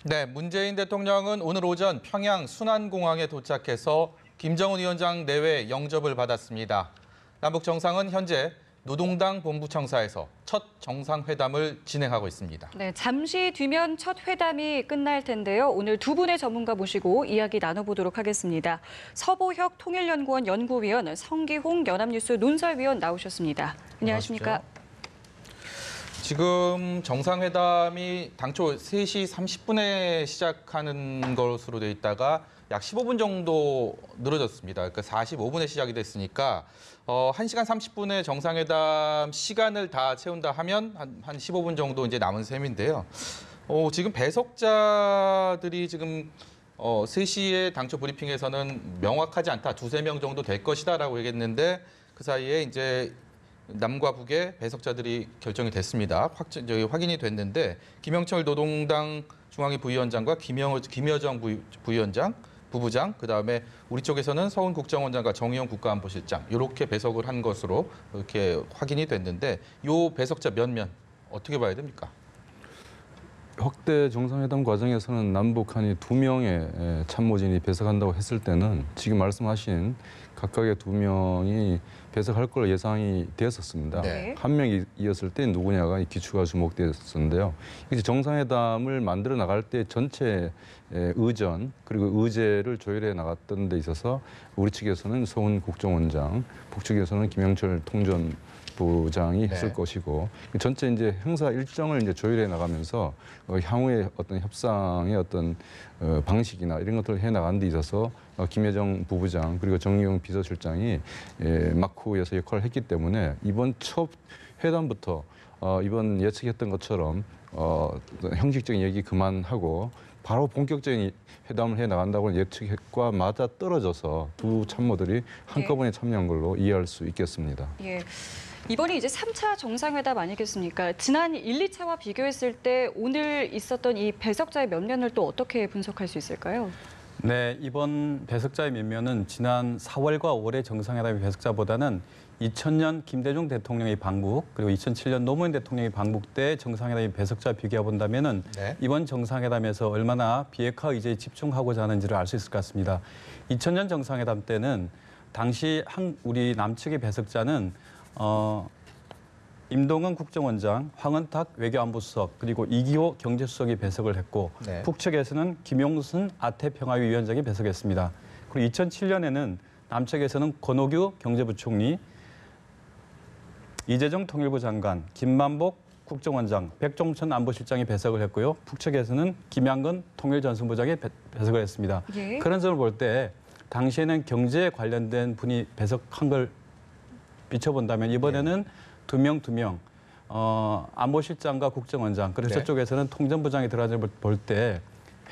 네, 문재인 대통령은 오늘 오전 평양 순안공항에 도착해서 김정은 위원장 내외 영접을 받았습니다. 남북 정상은 현재 노동당 본부청사에서 첫 정상회담을 진행하고 있습니다. 네, 잠시 뒤면 첫 회담이 끝날 텐데요. 오늘 두 분의 전문가 모시고 이야기 나눠보도록 하겠습니다. 서보혁 통일연구원 연구위원, 성기홍 연합뉴스 논설위원 나오셨습니다. 안녕하십니까? 지금 정상회담이 당초 3시 30분에 시작하는 것으로 돼 있다가 약 15분 정도 늘어졌습니다. 그러니까 45분에 시작이 됐으니까 1시간 30분의 정상회담 시간을 다 채운다 하면 한 15분 정도 이제 남은 셈인데요. 지금 배석자들이 지금 3시에 당초 브리핑에서는 명확하지 않다. 2~3명 정도 될 것이다라고 얘기했는데 그 사이에 이제 남과 북의 배석자들이 결정이 됐습니다. 확인이 됐는데 김영철 노동당 중앙위 부위원장과 김여정 부위원장, 부부장, 그다음에 우리 쪽에서는 서훈 국정원장과 정의용 국가안보실장 이렇게 배석을 한 것으로 이렇게 확인이 됐는데 이 배석자 면면 어떻게 봐야 됩니까? 확대 정상회담 과정에서는 남북한이 2명의 참모진이 배석한다고 했을 때는 지금 말씀하신 각각의 2명이 배석할 걸로 예상이 되었었습니다. 네. 한 명이 이었을 때 누구냐가 기추가 주목되었었는데요. 이제 정상회담을 만들어 나갈 때 전체 의전 그리고 의제를 조율해 나갔던 데 있어서 우리 측에서는 서훈 국정원장, 북측에서는 김영철 통전부장이 했을 네. 것이고 전체 이제 행사 일정을 이제 조율해 나가면서 향후의 어떤 협상의 어떤 방식이나 이런 것들을 해 나가는 데 있어서 김여정 부부장 그리고 정의용 비서실장이 막후에서 역할을 했기 때문에 이번 첫 회담부터 이번 예측했던 것처럼 형식적인 얘기 그만하고 바로 본격적인 회담을 해 나간다고 예측과 맞아 떨어져서 두 참모들이 한꺼번에 참여한 걸로 이해할 수 있겠습니다. 예. 이번이 이제 3차 정상회담 아니겠습니까? 지난 1, 2차와 비교했을 때 오늘 있었던 이 배석자의 면면을 또 어떻게 분석할 수 있을까요? 네, 이번 배석자의 면면은 지난 4월과 5월의 정상회담의 배석자보다는 2000년 김대중 대통령의 방북 그리고 2007년 노무현 대통령의 방북 때 정상회담의 배석자 비교해 본다면은 네. 이번 정상회담에서 얼마나 비핵화 의제에 집중하고자 하는지를 알 수 있을 것 같습니다. 2000년 정상회담 때는 당시 우리 남측의 배석자는 임동은 국정원장, 황은탁 외교안보수석 그리고 이기호 경제수석이 배석을 했고 네. 북측에서는 김용순 아태평화위원장이 배석했습니다. 그리고 2007년에는 남측에서는 권오규 경제부총리, 이재정 통일부 장관, 김만복 국정원장, 백종천 안보실장이 배석을 했고요. 북측에서는 김양근 통일전선부장이 배석을 했습니다. 예. 그런 점을 볼 때 당시에는 경제에 관련된 분이 배석한 걸 비춰본다면 이번에는 두 명, 안보실장과 국정원장, 그래서 네. 저쪽에서는 통전부장이 들어가는 걸 볼 때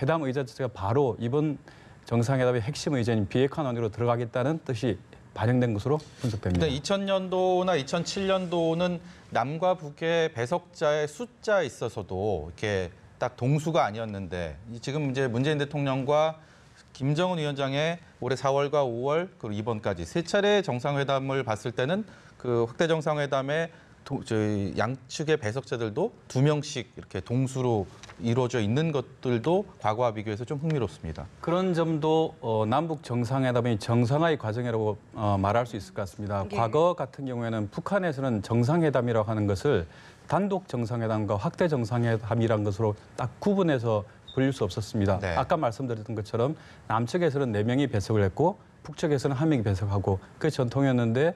회담 의제 자체가 바로 이번 정상회담의 핵심 의제인 비핵화 논의로 들어가겠다는 뜻이 반영된 것으로 분석됩니다. 근데 2000년도나 2007년도는 남과 북의 배석자의 숫자에 있어서도 이렇게 딱 동수가 아니었는데 지금 이제 문재인 대통령과 김정은 위원장의 올해 4월과 5월 그리고 이번까지 세 차례 정상회담을 봤을 때는 그 확대 정상회담에 저희 양측의 배석자들도 2명씩 이렇게 동수로 이루어져 있는 것들도 과거와 비교해서 좀 흥미롭습니다. 그런 점도 남북 정상회담의 정상화의 과정이라고 말할 수 있을 것 같습니다. 예. 과거 같은 경우에는 북한에서는 정상회담이라고 하는 것을 단독 정상회담과 확대 정상회담이라는 것으로 딱 구분해서 불릴 수 없었습니다. 네. 아까 말씀드렸던 것처럼 남측에서는 4명이 배석을 했고 북측에서는 1명이 배석하고 그게 전통이었는데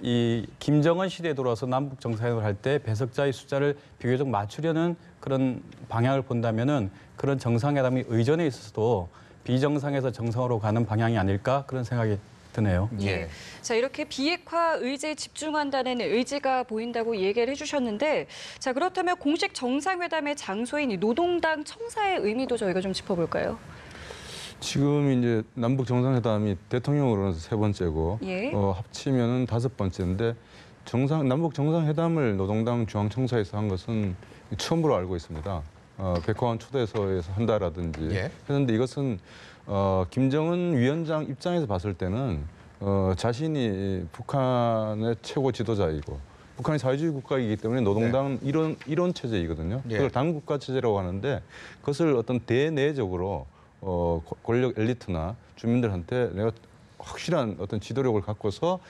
이 김정은 시대에 들어와서 남북 정상회담을 할 때 배석자의 숫자를 비교적 맞추려는 그런 방향을 본다면은 그런 정상회담의 의전에 있어서도 비정상에서 정상으로 가는 방향이 아닐까 그런 생각이 드네요. 예. 자, 이렇게 비핵화 의제에 집중한다는 의지가 보인다고 얘기를 해주셨는데, 자, 그렇다면 공식 정상회담의 장소인 이 노동당 청사의 의미도 저희가 좀 짚어볼까요? 지금 이제 남북 정상회담이 대통령으로는 3번째고 예. 합치면은 5번째인데 남북 정상회담을 노동당 중앙청사에서 한 것은 처음으로 알고 있습니다. 백화원 초대소에서 한다라든지 예. 했는데 이것은 김정은 위원장 입장에서 봤을 때는 자신이 북한의 최고 지도자이고 북한이 사회주의 국가이기 때문에 노동당 이론 체제이거든요. 예. 그걸 당국가 체제라고 하는데 그것을 어떤 대내적으로 권력 엘리트나 주민들한테 내가 확실한 어떤 지도력을 갖고서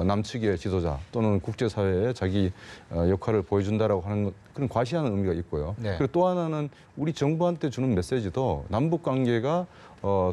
남측의 지도자 또는 국제사회에 자기 역할을 보여준다라고 하는 그런 과시하는 의미가 있고요. 네. 그리고 또 하나는 우리 정부한테 주는 메시지도 남북 관계가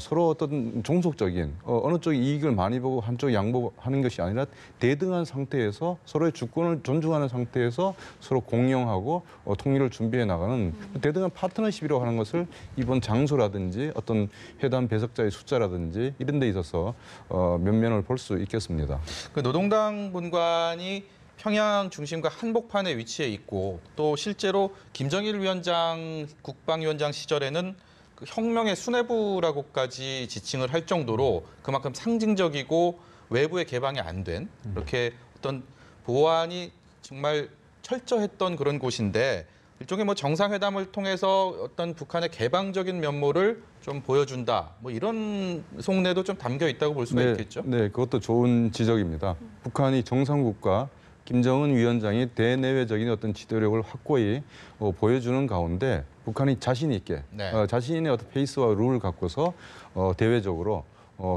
서로 어떤 종속적인 어느 쪽이 이익을 많이 보고 한쪽이 양보하는 것이 아니라 대등한 상태에서 서로의 주권을 존중하는 상태에서 서로 공용하고 통일을 준비해 나가는 대등한 파트너십이라고 하는 것을 이번 장소라든지 어떤 회담 배석자의 숫자라든지 이런 데 있어서 면면을 볼 수 있겠습니다. 그 노동당 본관이 평양 중심과 한복판에 위치해 있고 또 실제로 김정일 위원장 국방위원장 시절에는 그 혁명의 수뇌부라고까지 지칭을 할 정도로 그만큼 상징적이고 외부의 개방이 안 된 이렇게 어떤 보안이 정말 철저했던 그런 곳인데 일종의 뭐 정상회담을 통해서 어떤 북한의 개방적인 면모를 좀 보여준다. 뭐 이런 속내도 좀 담겨 있다고 볼 수가 있겠죠. 네, 그것도 좋은 지적입니다. 북한이 정상국가 김정은 위원장이 대내외적인 어떤 지도력을 확고히 보여주는 가운데 북한이 자신 있게 네. 자신의 어떤 페이스와 룰을 갖고서 대외적으로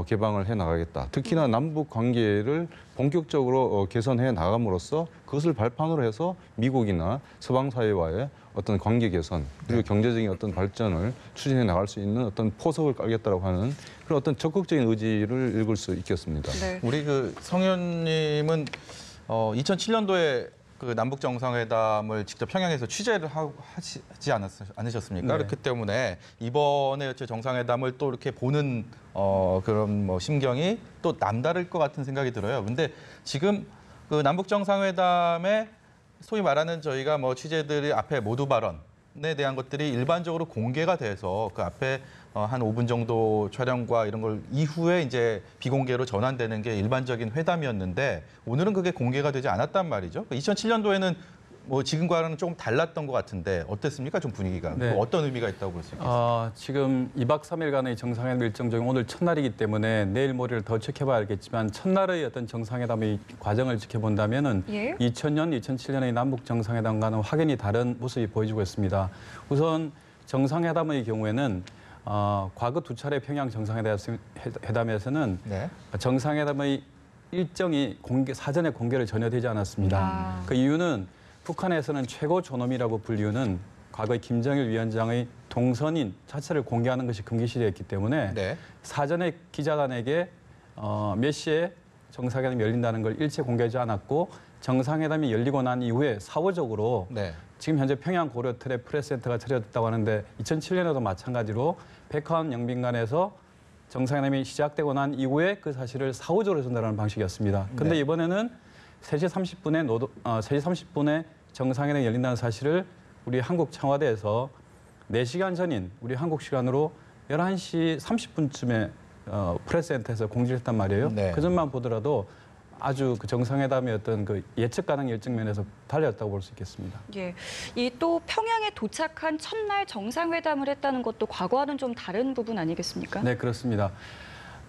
개방을 해 나가겠다. 특히나 남북 관계를 본격적으로 개선해 나감으로써 그것을 발판으로 해서 미국이나 서방 사회와의 어떤 관계 개선 그리고 경제적인 어떤 발전을 추진해 나갈 수 있는 어떤 포석을 깔겠다라고 하는 그런 어떤 적극적인 의지를 읽을 수 있겠습니다. 네. 우리 그 성 의원님은 2007년도에 그 남북 정상회담을 직접 평양에서 취재를 하지 않으셨습니까? 네. 그렇기 때문에 이번에 정상회담을 또 이렇게 보는 그런 뭐 심경이 또 남다를 것 같은 생각이 들어요. 근데 지금 그 남북 정상회담에 소위 말하는 저희가 뭐 취재들이 앞에 모두 발언에 대한 것들이 일반적으로 공개가 돼서 그 앞에 한 5분 정도 촬영과 이런 걸 이후에 이제 비공개로 전환되는 게 일반적인 회담이었는데 오늘은 그게 공개가 되지 않았단 말이죠. 2007년도에는 뭐 지금과는 조금 달랐던 것 같은데 어땠습니까? 좀 분위기가. 네. 어떤 의미가 있다고 볼 수 있겠어요? 지금 2박 3일간의 정상회담 일정 중에 오늘 첫날이기 때문에 내일 모레를 더 지켜봐야 알겠지만 첫날의 어떤 정상회담의 과정을 지켜본다면은 예. 2000년, 2007년의 남북 정상회담과는 확연히 다른 모습이 보여지고 있습니다. 우선 정상회담의 경우에는 과거 두 차례 평양 정상회담에서는 네. 정상회담의 일정이 사전에 공개를 전혀 되지 않았습니다. 그 이유는 북한에서는 최고 존엄이라고 불리우는 과거의 김정일 위원장의 동선인 자체를 공개하는 것이 금기시되었기 때문에 네. 사전에 기자단에게 몇 시에 정상회담이 열린다는 걸 일체 공개하지 않았고 정상회담이 열리고 난 이후에 사후적으로 네. 지금 현재 평양 고려틀에 프레스센터가 차려졌다고 하는데 2007년에도 마찬가지로 백화원 영빈관에서 정상회담이 시작되고 난 이후에 그 사실을 사후적으로 전달하는 방식이었습니다. 그런데 네. 이번에는 3시 30분에 정상회담이 열린다는 사실을 우리 한국 청와대에서 4시간 전인 우리 한국 시간으로 11시 30분쯤에 프레스센터에서 공지를 했단 말이에요. 네. 그 점만 보더라도 아주 그 정상회담의 어떤 그 예측 가능 일정 면에서 달렸다고 볼 수 있겠습니다. 예, 이 또 평양에 도착한 첫날 정상회담을 했다는 것도 과거와는 좀 다른 부분 아니겠습니까? 네, 그렇습니다.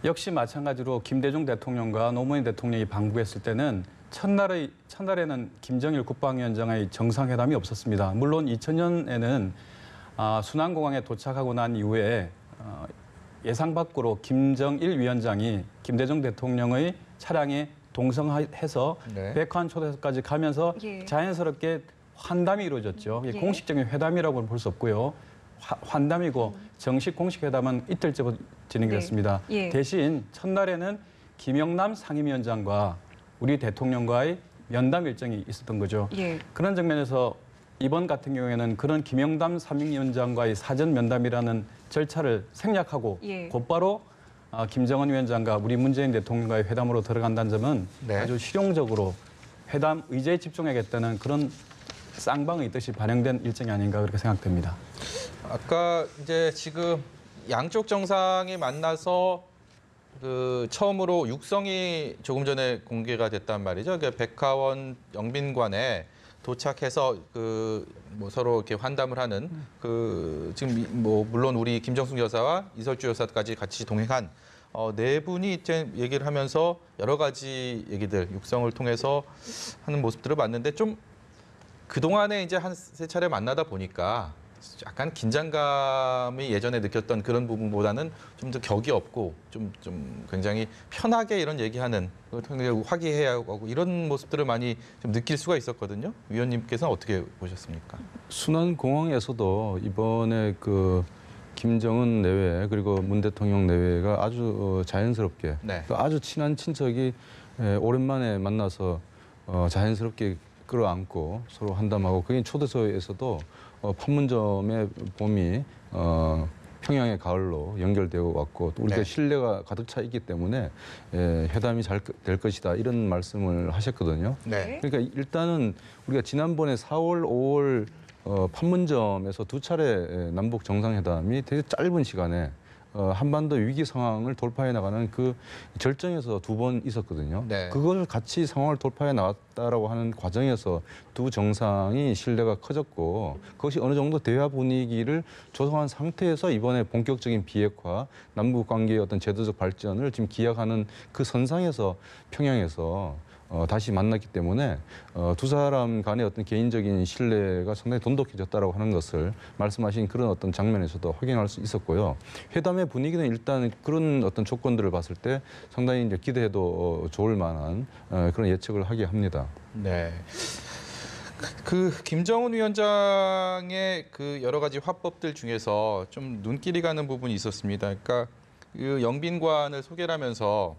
역시 마찬가지로 김대중 대통령과 노무현 대통령이 방북했을 때는 첫날에는 김정일 국방위원장의 정상회담이 없었습니다. 물론 2000년에는 순안공항에 도착하고 난 이후에 예상 밖으로 김정일 위원장이 김대중 대통령의 차량에 동성해서 네. 백화원 초대석까지 가면서 예. 자연스럽게 환담이 이루어졌죠. 이게 예. 공식적인 회담이라고 볼 수 없고요. 환담이고 정식 공식 회담은 이틀째부터 진행이 네. 됐습니다. 예. 대신 첫날에는 김영남 상임위원장과 우리 대통령과의 면담 일정이 있었던 거죠. 예. 그런 측면에서 이번 같은 경우에는 그런 김영남 상임위원장과의 사전 면담이라는 절차를 생략하고 예. 곧바로 김정은 위원장과 우리 문재인 대통령과의 회담으로 들어간다는 점은 네. 아주 실용적으로 회담 의제에 집중하겠다는 그런 쌍방의 뜻이 반영된 일정이 아닌가 그렇게 생각됩니다. 아까 이제 지금 양쪽 정상이 만나서 그 처음으로 육성이 조금 전에 공개가 됐단 말이죠. 그 백화원 영빈관에 도착해서 그 뭐 서로 이렇게 환담을 하는 그 지금 뭐 물론 우리 김정숙 여사와 이설주 여사까지 같이 동행한 네 분이 이제 얘기를 하면서 여러 가지 얘기들 육성을 통해서 하는 모습들을 봤는데 좀 그동안에 이제 한 세 차례 만나다 보니까 약간 긴장감이 예전에 느꼈던 그런 부분보다는 좀 더 격이 없고 좀 굉장히 편하게 이런 얘기하는 화기애애하고 이런 모습들을 많이 좀 느낄 수가 있었거든요. 위원님께서는 어떻게 보셨습니까? 순환공항에서도 이번에 그 김정은 내외 그리고 문 대통령 내외가 아주 자연스럽게 네. 또 아주 친한 친척이 오랜만에 만나서 자연스럽게 끌어안고 서로 한담하고 그게 초대서에서도 판문점의 봄이 평양의 가을로 연결되어 왔고 또 우리가 네. 신뢰가 가득 차 있기 때문에 회담이 잘 될 것이다 이런 말씀을 하셨거든요. 네. 그러니까 일단은 우리가 지난번에 4월, 5월 판문점에서 두 차례 남북 정상회담이 되게 짧은 시간에 한반도 위기 상황을 돌파해 나가는 그 절정에서 두 번 있었거든요. 네. 그걸 같이 상황을 돌파해 나갔다라고 하는 과정에서 두 정상이 신뢰가 커졌고 그것이 어느 정도 대화 분위기를 조성한 상태에서 이번에 본격적인 비핵화, 남북 관계의 어떤 제도적 발전을 지금 기약하는 그 선상에서 평양에서 다시 만났기 때문에 두 사람 간의 어떤 개인적인 신뢰가 상당히 돈독해졌다라고 하는 것을 말씀하신 그런 어떤 장면에서도 확인할 수 있었고요. 회담의 분위기는 일단 그런 어떤 조건들을 봤을 때 상당히 이제 기대해도 좋을 만한 그런 예측을 하게 합니다. 네. 그 김정은 위원장의 그 여러 가지 화법들 중에서 좀 눈길이 가는 부분이 있었습니다. 그러니까 그 영빈관을 소개를 하면서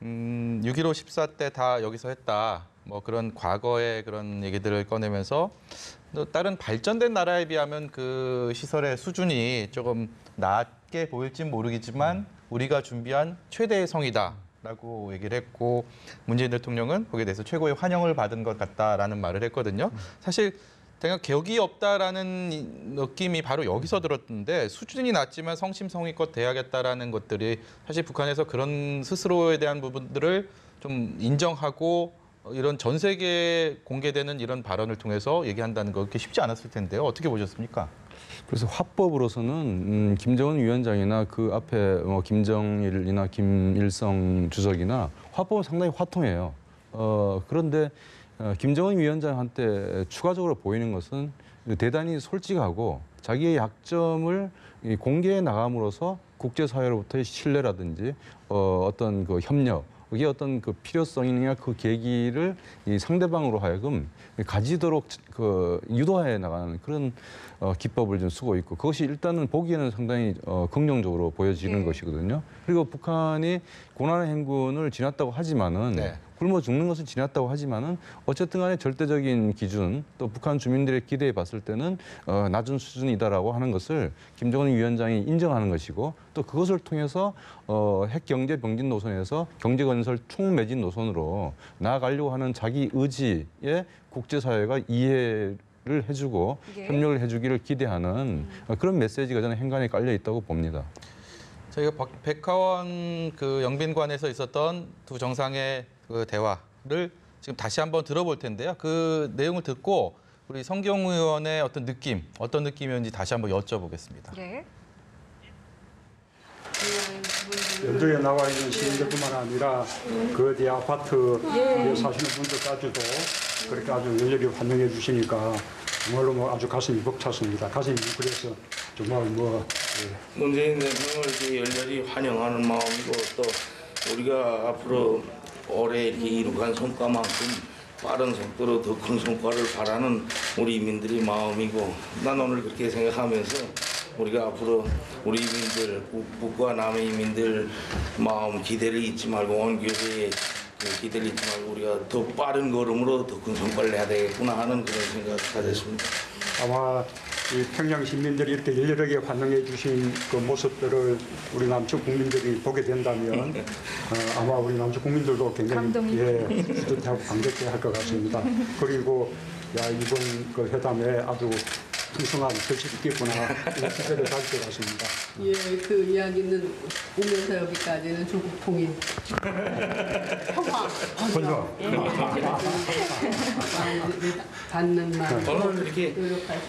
6.15 14 때 다 여기서 했다. 뭐 그런 과거의 그런 얘기들을 꺼내면서 또 다른 발전된 나라에 비하면 그 시설의 수준이 조금 낮게 보일진 모르겠지만 우리가 준비한 최대의 성이다라고 얘기를 했고 문재인 대통령은 거기에 대해서 최고의 환영을 받은 것 같다라는 말을 했거든요. 사실 제가 격이 없다라는 느낌이 바로 여기서 들었는데 수준이 낮지만 성심성의껏 대하겠다라는 것들이 사실 북한에서 그런 스스로에 대한 부분들을 좀 인정하고 이런 전 세계에 공개되는 이런 발언을 통해서 얘기한다는 거 그렇게 쉽지 않았을 텐데요. 어떻게 보셨습니까? 그래서 화법으로서는 김정은 위원장이나 그 앞에 김정일이나 김일성 주석이나 화법은 상당히 화통해요. 그런데 김정은 위원장한테 추가적으로 보이는 것은 대단히 솔직하고 자기의 약점을 공개해 나감으로써 국제사회로부터의 신뢰라든지 어떤 그 협력, 그게 어떤 그 필요성이나 그 계기를 이 상대방으로 하여금 가지도록 그 유도해 나가는 그런 기법을 좀 쓰고 있고 그것이 일단은 보기에는 상당히 긍정적으로 보여지는 것이거든요. 그리고 북한이 고난의 행군을 지났다고 하지만은 네. 굶어 죽는 것은 지났다고 하지만은 어쨌든 간에 절대적인 기준 또 북한 주민들의 기대에 봤을 때는 낮은 수준이다라고 하는 것을 김정은 위원장이 인정하는 것이고 또 그것을 통해서 핵 경제 병진 노선에서 경제 건설 총매진 노선으로 나아가려고 하는 자기 의지에 국제사회가 이해를 해주고 예. 협력을 해주기를 기대하는 그런 메시지가 저는 행간에 깔려 있다고 봅니다. 저희가 백화원 그 영빈관에서 있었던 두 정상의 그 대화를 지금 다시 한번 들어볼 텐데요. 그 내용을 듣고 우리 성경 의원의 어떤 느낌, 어떤 느낌이었는지 다시 한번 여쭤보겠습니다. 예. 연주에 나와 있는 시민들뿐만 아니라 그 뒤 아파트에 사시는 분들까지도 그렇게 아주 열렬히 환영해 주시니까 정말로 뭐 아주 가슴이 벅찼습니다. 가슴이 그래서 정말 문재인 대통령을 이렇게 열렬히 환영하는 마음이고 또 우리가 앞으로 올해 이렇게 이룩한 성과만큼 빠른 속도로 더 큰 성과를 바라는 우리 이민들의 마음이고 난 오늘 그렇게 생각하면서 우리가 앞으로 우리 이민들 북과 남의 이민들 마음 기대를 잊지 말고 온 교회에 기대를 잊지 말고 우리가 더 빠른 걸음으로 더 큰 성과를 내야 되겠구나 하는 그런 생각을 가졌습니다. 아마 이 평양 시민들이 이렇게 열렬하게 환영해 주신 그 모습들을 우리 남측 국민들이 보게 된다면 아마 우리 남측 국민들도 굉장히 뿌듯하고 감격해 할 것 같습니다. 그리고 이번 그 회담에 아주 풍성한 결실이 있겠구나 이런 기대를 가질 것 같습니다. 예, 그 이야기는 오면서 여기까지는 조국 통일, 평화, 번영, 받는 마음, 저는 이렇게 노력할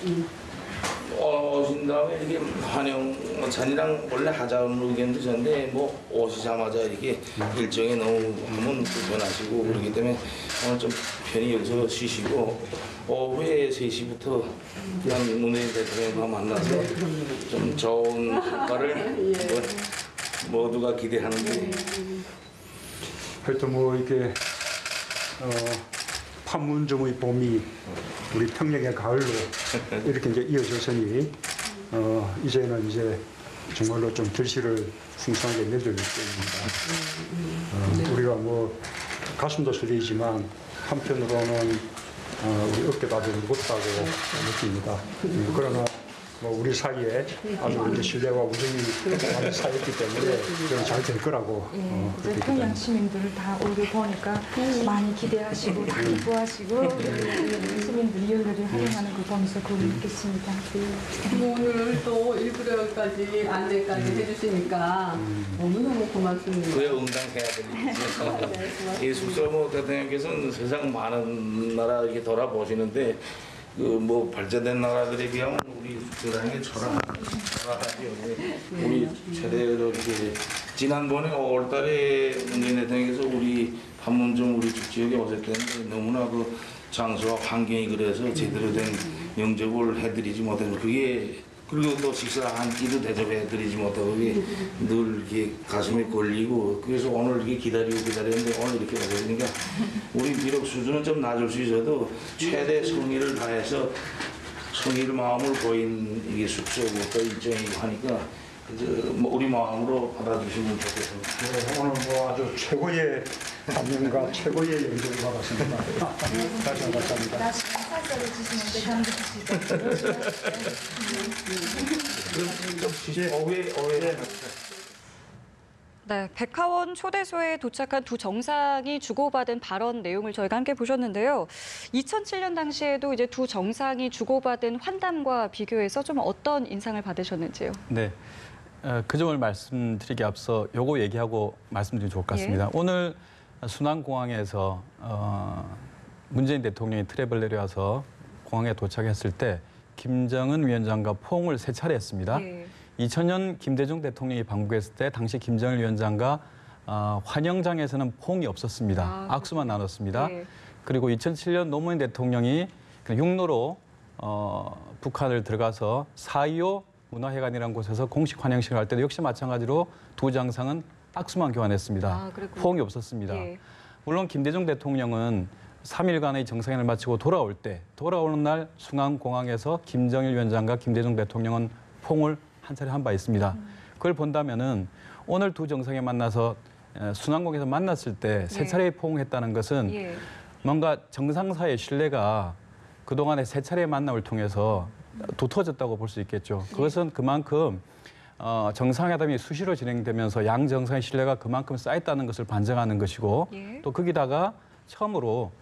오신 다음에 이렇게 환영찬이랑 원래 하자는 의견도 있었는데 뭐 오시자마자 이렇게 일정이 너무 하면 불편하시고 그렇기 때문에 오늘 좀 편히 여기서 쉬시고 오후에 3시부터 그냥 문재인 대통령과 만나서 좀 좋은 효과를 모두가 기대하는데 하여튼 뭐 이렇게 판문점의 봄이 우리 평양의 가을로 이렇게 이제 이어졌으니 이제는 이제 정말로 좀 결실을 풍성하게 맺어줄 때입니다. 우리가 뭐 가슴도 설레지만 한편으로는 우리 어깨가 좀 무겁다고 느낍니다. 그러나 뭐 우리 사이에 아주 이제 신뢰와 우정이 많이 쌓였기 때문에 저는 잘 될 거라고 이제 평양 시민들을 다 오늘 보니까 많이 기대하시고 다 기뻐하시고 시민들이 열렬히 환영하는 걸 보면서 그걸 느꼈습니다. 오늘 또 일부러까지 안내까지 해주시니까 너무너무 고맙습니다. 그에 응당해야 되겠죠. 이 숙소모 대통령께서는 세상 많은 나라 이렇게 돌아보시는데 그 뭐 발전된 나라들에 비하면 우리 대단히 초라하지요. 우리 최대로 이렇게 지난번에 5월달에 문재인 대통령께서 우리 판문점 우리 지역에 오셨을 때는 너무나 그 장소와 환경이 그래서 제대로 된 영접을 해드리지 못해서 그게 그리고 또 식사 한 끼도 대접해드리지 못하고 그게 늘 이렇게 가슴에 걸리고 그래서 오늘 이렇게 기다렸는데 오늘 이렇게 오셨으니까 우리 비록 수준은 좀 낮을 수 있어도 최대 성의를 다해서 성의를 마음을 보인 이게 숙소고 또 일정이고 하니까 뭐 우리 마음으로 받아주시면 좋겠습니다. 네, 오늘 뭐 아주 최고의 감명과 최고의 영접을 받았습니다. 다시 한번 감사합니다. 다시 살짝을 주시는데 감독하시죠. 네, 백화원 초대소에 도착한 두 정상이 주고받은 발언 내용을 저희가 함께 보셨는데요. 2007년 당시에도 이제 두 정상이 주고받은 환담과 비교해서 좀 어떤 인상을 받으셨는지요? 네. 그 점을 말씀드리기 앞서 요거 얘기하고 말씀드리면 좋을 것 같습니다. 오늘 순안공항에서 문재인 대통령이 트랩을 내려와서 공항에 도착했을 때 김정은 위원장과 포옹을 3차례 했습니다. 2000년 김대중 대통령이 방북했을 때 당시 김정일 위원장과 환영장에서는 포옹이 없었습니다. 악수만 나눴습니다. 그리고 2007년 노무현 대통령이 육로로 북한을 들어가서 4.25 문화회관이라는 곳에서 공식 환영식을 할 때도 역시 마찬가지로 두 정상은 악수만 교환했습니다. 포옹이 없었습니다. 물론 김대중 대통령은 3일간의 정상회담을 마치고 돌아오는 날 순안공항에서 김정일 위원장과 김대중 대통령은 포옹을 한 차례 한 바 있습니다. 그걸 본다면은 오늘 두 정상이 만나서 순안공항에서 만났을 때 3차례 포옹했다는 것은 뭔가 정상사이의 신뢰가 그동안의 3차례 만남을 통해서 도터졌다고 볼 수 있겠죠. 그것은 그만큼 정상회담이 수시로 진행되면서 양 정상의 신뢰가 그만큼 쌓였다는 것을 반증하는 것이고 또 거기다가 처음으로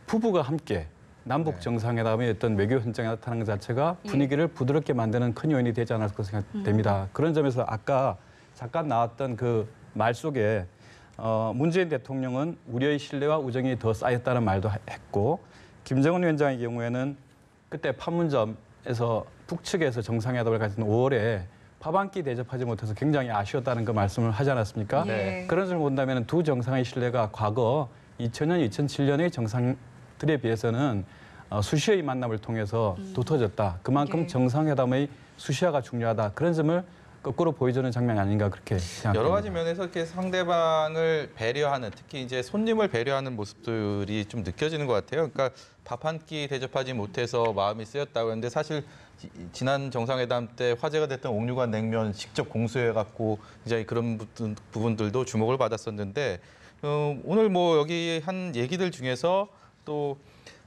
부부가 함께 남북 정상회담의 어떤 외교 현장에 나타나는 것 자체가 분위기를 부드럽게 만드는 큰 요인이 되지 않았을까 생각됩니다. 그런 점에서 아까 잠깐 나왔던 그 말 속에 문재인 대통령은 우리의 신뢰와 우정이 더 쌓였다는 말도 했고 김정은 위원장의 경우에는 그때 판문점에서 북측에서 정상회담을 가진 5월에 밥 한 끼 대접하지 못해서 굉장히 아쉬웠다는 그 말씀을 하지 않았습니까? 그런 점을 본다면 두 정상의 신뢰가 과거 2000년, 2007년의 정상들에 비해서는 수시의 만남을 통해서 도터졌다. 그만큼 정상회담의 수시화가 중요하다. 그런 점을 거꾸로 보여주는 장면이 아닌가 그렇게 생각합니다. 여러 가지 면에서 이렇게 상대방을 배려하는, 특히 이제 손님을 배려하는 모습들이 좀 느껴지는 것 같아요. 그러니까 밥 한 끼 대접하지 못해서 마음이 쓰였다고 했는데 사실 지난 정상회담 때 화제가 됐던 옥류관 냉면 직접 공수해갖고 이제 그런 부분들도 주목을 받았었는데 오늘 뭐 여기 한 얘기들 중에서 또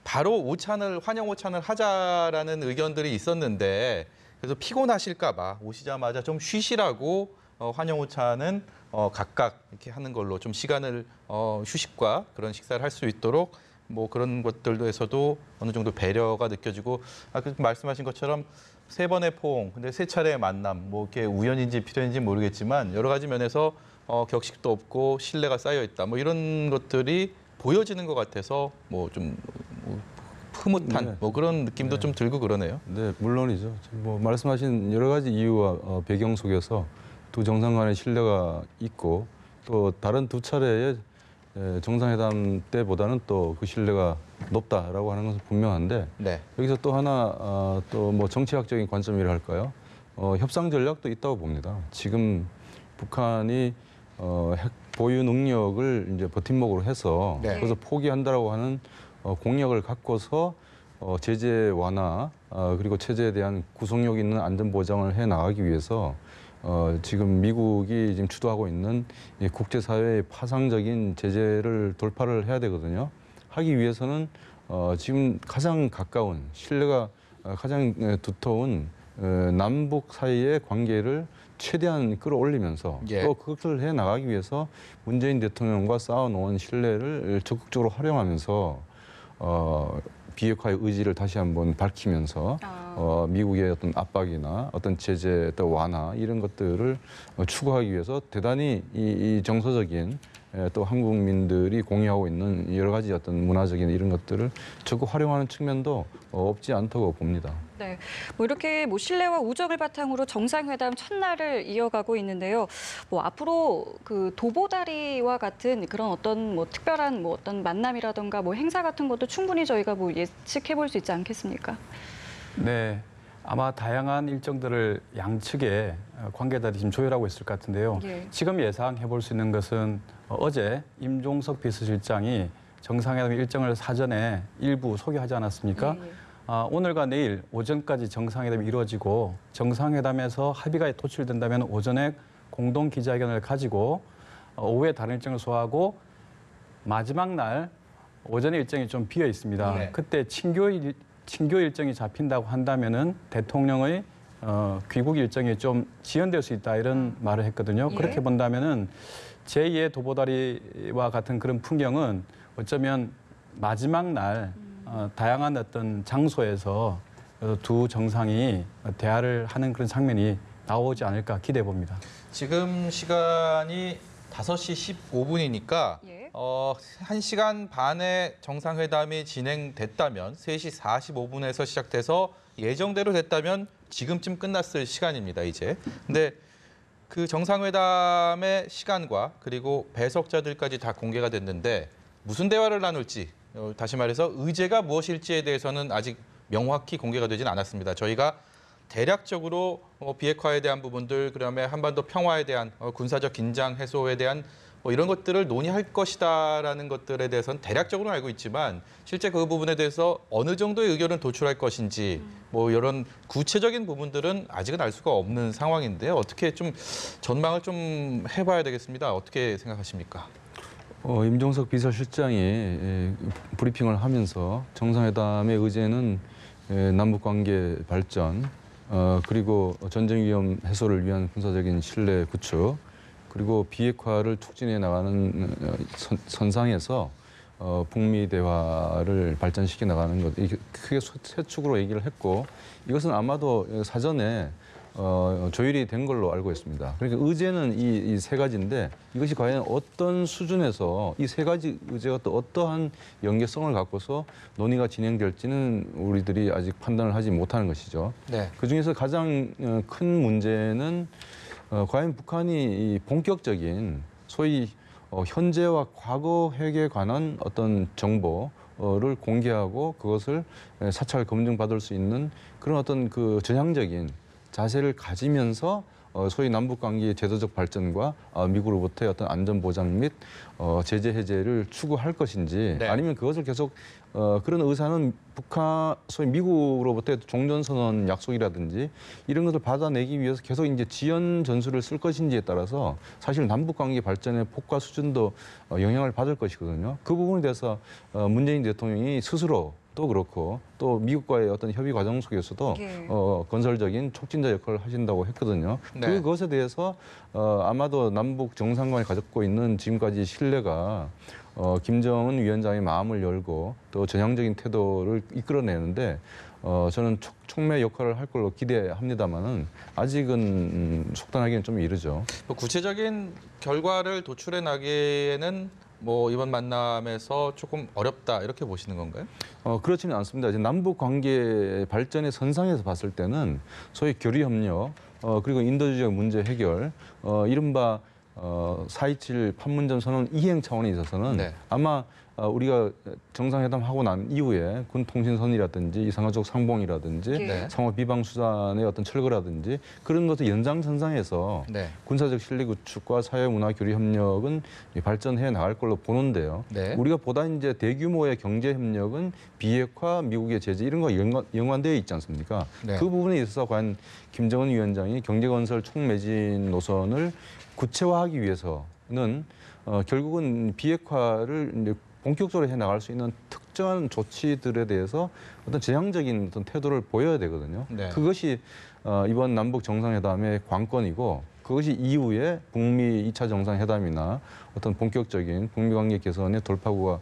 바로 환영 오찬을 하자라는 의견들이 있었는데 그래서 피곤하실까 봐 오시자마자 좀 쉬시라고 환영 오찬은 각각 이렇게 하는 걸로 좀 시간을 휴식과 그런 식사를 할 수 있도록 뭐 그런 것들에서도 어느 정도 배려가 느껴지고 아까 말씀하신 것처럼 3번의 포옹, 근데 3차례의 만남, 뭐 이렇게 우연인지 필연인지 모르겠지만 여러 가지 면에서 격식도 없고 신뢰가 쌓여 있다. 뭐 이런 것들이 보여지는 것 같아서 뭐 좀 흐뭇한 네. 뭐 그런 느낌도 좀 들고 그러네요. 네, 물론이죠. 뭐 말씀하신 여러 가지 이유와 배경 속에서 두 정상 간의 신뢰가 있고 또 다른 두 차례의 정상회담 때보다는 또 그 신뢰가 높다라고 하는 것은 분명한데 네. 여기서 또 하나 또 뭐 정치학적인 관점이라 할까요? 협상 전략도 있다고 봅니다. 지금 북한이 핵 보유 능력을 이제 버팀목으로 해서 네. 그래서 포기한다라고 하는 공약을 갖고서 제재 완화 그리고 체제에 대한 구속력 있는 안전 보장을 해 나가기 위해서 지금 미국이 지금 주도하고 있는 이 국제사회의 파상적인 제재를 돌파를 해야 되거든요. 하기 위해서는 지금 가장 가까운 신뢰가 가장 두터운 남북 사이의 관계를 최대한 끌어올리면서 예. 또 그것을 해 나가기 위해서 문재인 대통령과 쌓아놓은 신뢰를 적극적으로 활용하면서 비핵화의 의지를 다시 한번 밝히면서 미국의 어떤 압박이나 어떤 제재 또 완화 이런 것들을 추구하기 위해서 대단히 이 정서적인 또 한국민들이 공유하고 있는 여러 가지 어떤 문화적인 이런 것들을 적극 활용하는 측면도 없지 않다고 봅니다. 네, 뭐 이렇게 뭐 신뢰와 우정을 바탕으로 정상회담 첫날을 이어가고 있는데요. 뭐 앞으로 그 도보다리와 같은 그런 어떤 뭐 특별한 뭐 어떤 만남이라던가 뭐 행사 같은 것도 충분히 저희가 뭐 예측해 볼 수 있지 않겠습니까? 네, 아마 다양한 일정들을 양측의 관계자들이 지금 조율하고 있을 것 같은데요. 예. 지금 예상해 볼 수 있는 것은 어제 임종석 비서실장이 정상회담 일정을 사전에 일부 소개하지 않았습니까? 예. 오늘과 내일 오전까지 정상회담이 이루어지고 정상회담에서 합의가 도출된다면 오전에 공동 기자회견을 가지고 오후에 다른 일정을 소화하고 마지막 날 오전에 일정이 좀 비어 있습니다. 네. 그때 친교 일정이 잡힌다고 한다면은 대통령의 귀국 일정이 좀 지연될 수 있다 이런 말을 했거든요. 예. 그렇게 본다면은 제2의 도보다리와 같은 그런 풍경은 어쩌면 마지막 날 다양한 어떤 장소에서 두 정상이 대화를 하는 그런 장면이 나오지 않을까 기대해 봅니다. 지금 시간이 5시 15분이니까 예. 1시간 반의 정상회담이 진행됐다면 3시 45분에서 시작돼서 예정대로 됐다면 지금쯤 끝났을 시간입니다, 이제. 근데 그 정상회담의 시간과 그리고 배석자들까지 다 공개가 됐는데 무슨 대화를 나눌지, 다시 말해서 의제가 무엇일지에 대해서는 아직 명확히 공개가 되진 않았습니다. 저희가 대략적으로 비핵화에 대한 부분들, 그다음에 한반도 평화에 대한 군사적 긴장 해소에 대한 이런 것들을 논의할 것이다라는 것들에 대해서는 대략적으로 알고 있지만 실제 그 부분에 대해서 어느 정도의 의견을 도출할 것인지 뭐 이런 구체적인 부분들은 아직은 알 수가 없는 상황인데 어떻게 좀 전망을 좀 해봐야 되겠습니다. 어떻게 생각하십니까? 임종석 비서실장이 브리핑을 하면서 정상회담의 의제는 남북관계 발전, 그리고 전쟁 위험 해소를 위한 군사적인 신뢰 구축, 그리고 비핵화를 촉진해 나가는 선상에서 북미 대화를 발전시켜 나가는 것, 이게 크게 세 축으로 얘기를 했고 이것은 아마도 사전에 조율이 된 걸로 알고 있습니다. 그러니까 의제는 이 세 가지인데 이것이 과연 어떤 수준에서 이 세 가지 의제가 또 어떠한 연계성을 갖고서 논의가 진행될지는 우리들이 아직 판단을 하지 못하는 것이죠. 네. 그중에서 가장 큰 문제는 과연 북한이 이 본격적인 소위 현재와 과거 핵에 관한 어떤 정보를 공개하고 그것을 사찰 검증받을 수 있는 그런 어떤 그 전향적인 자세를 가지면서 소위 남북 관계의 제도적 발전과 미국으로부터의 어떤 안전 보장 및 제재 해제를 추구할 것인지 네. 아니면 그것을 계속 그런 의사는 북한 소위 미국으로부터의 종전선언 약속이라든지 이런 것을 받아내기 위해서 계속 이제 지연 전술을 쓸 것인지에 따라서 사실 남북 관계 발전의 폭과 수준도 영향을 받을 것이거든요. 그 부분에 대해서 문재인 대통령이 스스로 또 그렇고 또 미국과의 어떤 협의 과정 속에서도 예. 건설적인 촉진자 역할을 하신다고 했거든요. 네. 그것에 대해서 아마도 남북 정상 간에 가졌고 있는 지금까지 신뢰가 김정은 위원장의 마음을 열고 또 전향적인 태도를 이끌어내는데 저는 촉매 역할을 할 걸로 기대합니다만은 아직은 속단하기는 좀 이르죠. 구체적인 결과를 도출해 나기에는 뭐 이번 만남에서 조금 어렵다 이렇게 보시는 건가요? 그렇지는 않습니다. 이제 남북 관계 발전의 선상에서 봤을 때는 소위 교류 협력, 그리고 인도주의적 문제 해결, 이른바 4.27 판문점 선언 이행 차원에 있어서는 네. 아마 우리가 정상회담 하고 난 이후에 군 통신선이라든지 이산가족 상봉이라든지 네. 상호 비방 수단의 어떤 철거라든지 그런 것을 연장선상에서 네. 군사적 실리 구축과 사회 문화 교류 협력은 발전해 나갈 걸로 보는데요. 네. 우리가 보다 이제 대규모의 경제 협력은 비핵화, 미국의 제재 이런 거 연관되어 있지 않습니까? 네. 그 부분에 있어서 과연 김정은 위원장이 경제건설 총매진 노선을 구체화하기 위해서는 결국은 비핵화를 이제 본격적으로 해 나갈 수 있는 특정한 조치들에 대해서 어떤 제한적인 어떤 태도를 보여야 되거든요. 네. 그것이 이번 남북 정상회담의 관건이고 그것이 이후에 북미 2차 정상회담이나 어떤 본격적인 북미 관계 개선의 돌파구가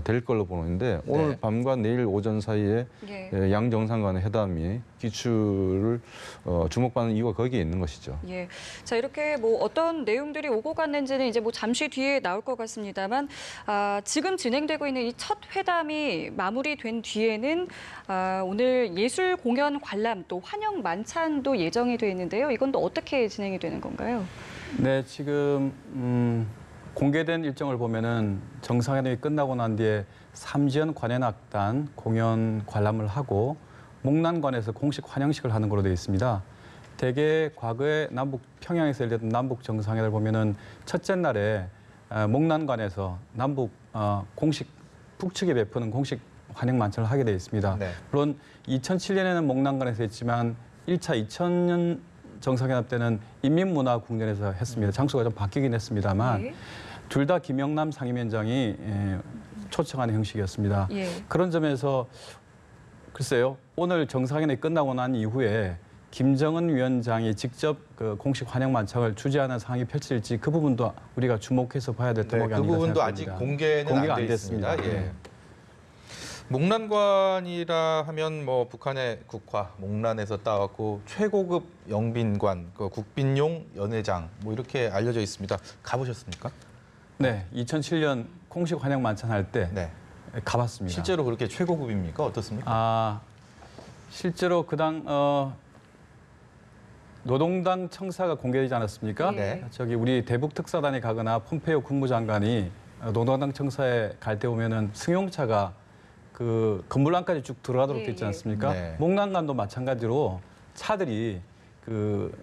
될 걸로 보는데 오늘 네. 밤과 내일 오전 사이에 예. 양 정상 간의 회담이 기출을 주목받는 이유가 거기에 있는 것이죠. 예. 자, 이렇게 뭐 어떤 내용들이 오고 갔는지는 이제 뭐 잠시 뒤에 나올 것 같습니다만, 지금 진행되고 있는 이 첫 회담이 마무리된 뒤에는 오늘 예술 공연 관람 또 환영 만찬도 예정이 돼 있는데요. 이건 또 어떻게 진행이 되는 건가요? 네, 지금 공개된 일정을 보면은 정상회담이 끝나고 난 뒤에 삼지연 관현악단 공연 관람을 하고 목난관에서 공식 환영식을 하는 걸로 되어 있습니다. 대개 과거에 평양에서 열렸던 남북 정상회담을 보면은 첫째 날에 목난관에서 남북 공식 북측에 베푸는 공식 환영 만찬을 하게 되어 있습니다. 네. 물론 2007년에는 목난관에서 했지만 1차 2000년 정상회담 때는 인민문화궁전에서 했습니다. 장소가 좀 바뀌긴 했습니다만 네. 둘 다 김영남 상임위원장이 초청하는 형식이었습니다. 예. 그런 점에서 글쎄요, 오늘 정상회담이 끝나고 난 이후에 김정은 위원장이 직접 그 공식 환영 만찬을 주재하는 상황이 펼쳐질지 그 부분도 우리가 주목해서 봐야 될 대목이 그 아닌가 부분도 생각합니다. 아직 공개는 공개가 안 안 돼 있습니다. 됐습니다. 예. 목란관이라 하면 뭐 북한의 국화, 목란에서 따왔고 최고급 영빈관, 그 국빈용 연회장 뭐 이렇게 알려져 있습니다. 가보셨습니까? 네, 2007년 공식 환영 만찬할 때 네. 가봤습니다. 실제로 그렇게 최고급입니까? 어떻습니까? 실제로 그당 노동당 청사가 공개되지 않았습니까? 네. 저기 우리 대북 특사단이 가거나 폼페이오 국무장관이 노동당 청사에 갈 때 보면은 승용차가 그 건물 안까지 쭉 들어가도록 돼 있지 않습니까? 네. 목난관도 마찬가지로 차들이 그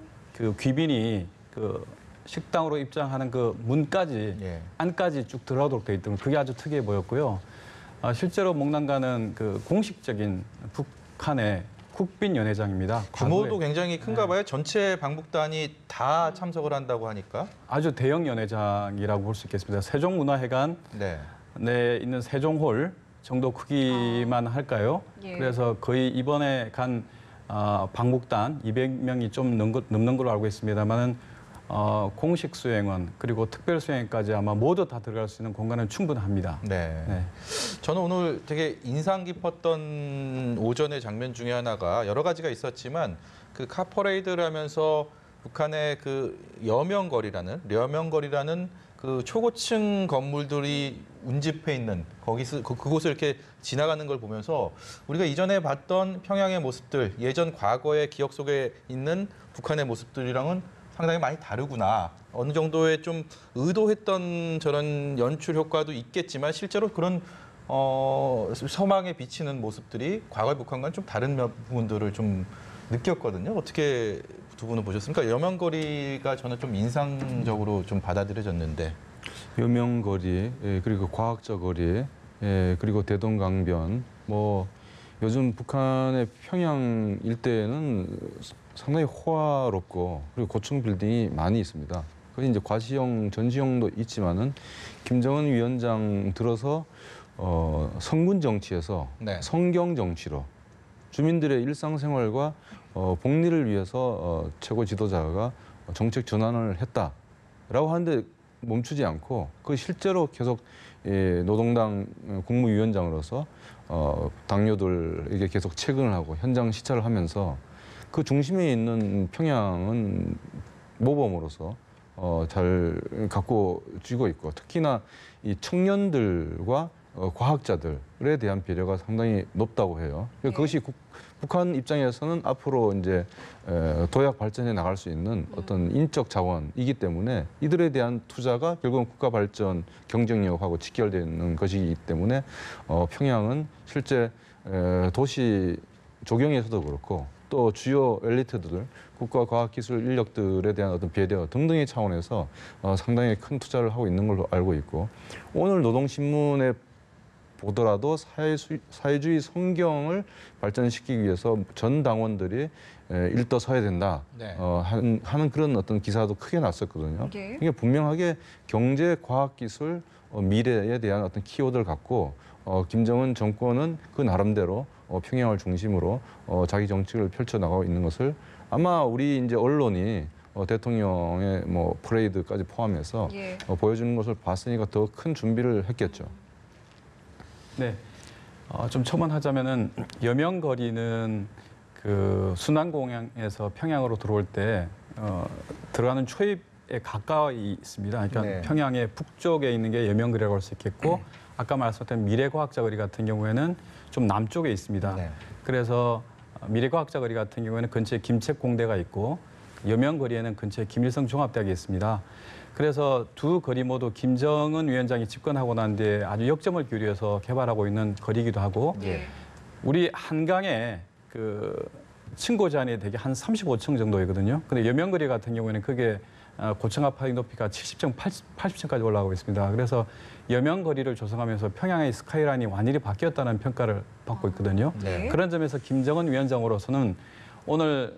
귀빈이 그 식당으로 입장하는 그 문까지 예. 안까지 쭉 들어가도록 돼 있던 그게 아주 특이해 보였고요. 실제로 목난관은 그 공식적인 북한의 국빈 연회장입니다. 규모도 과거에 굉장히 큰가 봐요. 전체 방북단이 다 참석을 한다고 하니까. 아주 대형 연회장이라고 볼 수 있겠습니다. 세종문화회관 네. 내에 있는 세종홀 정도 크기만 할까요? 예. 그래서 거의 이번에 간 방북단 200명이 좀 넘는 걸로 알고 있습니다만은 공식 수행원 그리고 특별 수행까지 아마 모두 다 들어갈 수 있는 공간은 충분합니다. 네. 네. 저는 오늘 되게 인상 깊었던 오전의 장면 중에 하나가 여러 가지가 있었지만 그 카퍼레이드를 하면서 북한의 그 여명거리라는 그 초고층 건물들이 운집해 있는 그곳을 이렇게 지나가는 걸 보면서 우리가 이전에 봤던 평양의 모습들, 예전 과거의 기억 속에 있는 북한의 모습들이랑은 상당히 많이 다르구나. 어느 정도의 좀 의도했던 저런 연출 효과도 있겠지만 실제로 그런 서망에 비치는 모습들이 과거의 북한과는 좀 다른 부분들을 좀 느꼈거든요. 어떻게 두 분은 보셨습니까? 여명거리가 저는 좀 인상적으로 좀 받아들여졌는데. 여명거리, 그리고 과학적 거리, 그리고 대동강변, 뭐 요즘 북한의 평양 일대에는 상당히 호화롭고 그리고 고층 빌딩이 많이 있습니다. 그게 이제 과시형, 전시형도 있지만은 김정은 위원장 들어서 성군 정치에서 네. 성경 정치로 주민들의 일상생활과 복리를 위해서 최고 지도자가 정책 전환을 했다라고 하는데 멈추지 않고 그 실제로 계속 노동당 국무위원장으로서 당뇨들에게 계속 체근을 하고 현장 시찰을 하면서 그 중심에 있는 평양은 모범으로서 잘 갖고 쥐고 있고 특히나 이 청년들과 과학자들에 대한 배려가 상당히 높다고 해요. 그것이 북한 입장에서는 앞으로 이제 도약 발전해 나갈 수 있는 어떤 인적 자원이기 때문에 이들에 대한 투자가 결국은 국가 발전 경쟁력하고 직결되는 것이기 때문에 평양은 실제 도시 조경에서도 그렇고 또 주요 엘리트들, 국가과학기술 인력들에 대한 어떤 배려 등등의 차원에서 상당히 큰 투자를 하고 있는 걸로 알고 있고 오늘 노동신문에 보더라도 사회주의 성경을 발전시키기 위해서 전 당원들이 일떠서야 된다 네. 하는 그런 어떤 기사도 크게 났었거든요. 네. 이게 분명하게 경제, 과학기술, 미래에 대한 어떤 키워드를 갖고 김정은 정권은 그 나름대로 평양을 중심으로 자기 정책을 펼쳐나가고 있는 것을 아마 우리 이제 언론이 대통령의 뭐 프레이드까지 포함해서 예. 보여주는 것을 봤으니까 더 큰 준비를 했겠죠. 네, 좀 첨언하자면은 여명거리는 그 순환공항에서 평양으로 들어올 때 들어가는 초입에 가까이 있습니다. 그러니까 네. 평양의 북쪽에 있는 게 여명거리라고 할 수 있겠고 아까 말씀드린 미래과학자 거리 같은 경우에는 좀 남쪽에 있습니다. 네. 그래서 미래과학자 거리 같은 경우에는 근처에 김책공대가 있고 여명거리에는 근처에 김일성 종합대학이 있습니다. 그래서 두 거리 모두 김정은 위원장이 집권하고 난 뒤에 아주 역점을 기울여서 개발하고 있는 거리이기도 하고 예. 우리 한강에 그 층고 제한이 되게 한 35층 정도이거든요. 근데 여명거리 같은 경우에는 그게 고층 아파트 높이가 70층, 80층까지 올라가고 있습니다. 그래서 여명거리를 조성하면서 평양의 스카이라인이 완전히 바뀌었다는 평가를 받고 있거든요. 네. 그런 점에서 김정은 위원장으로서는 오늘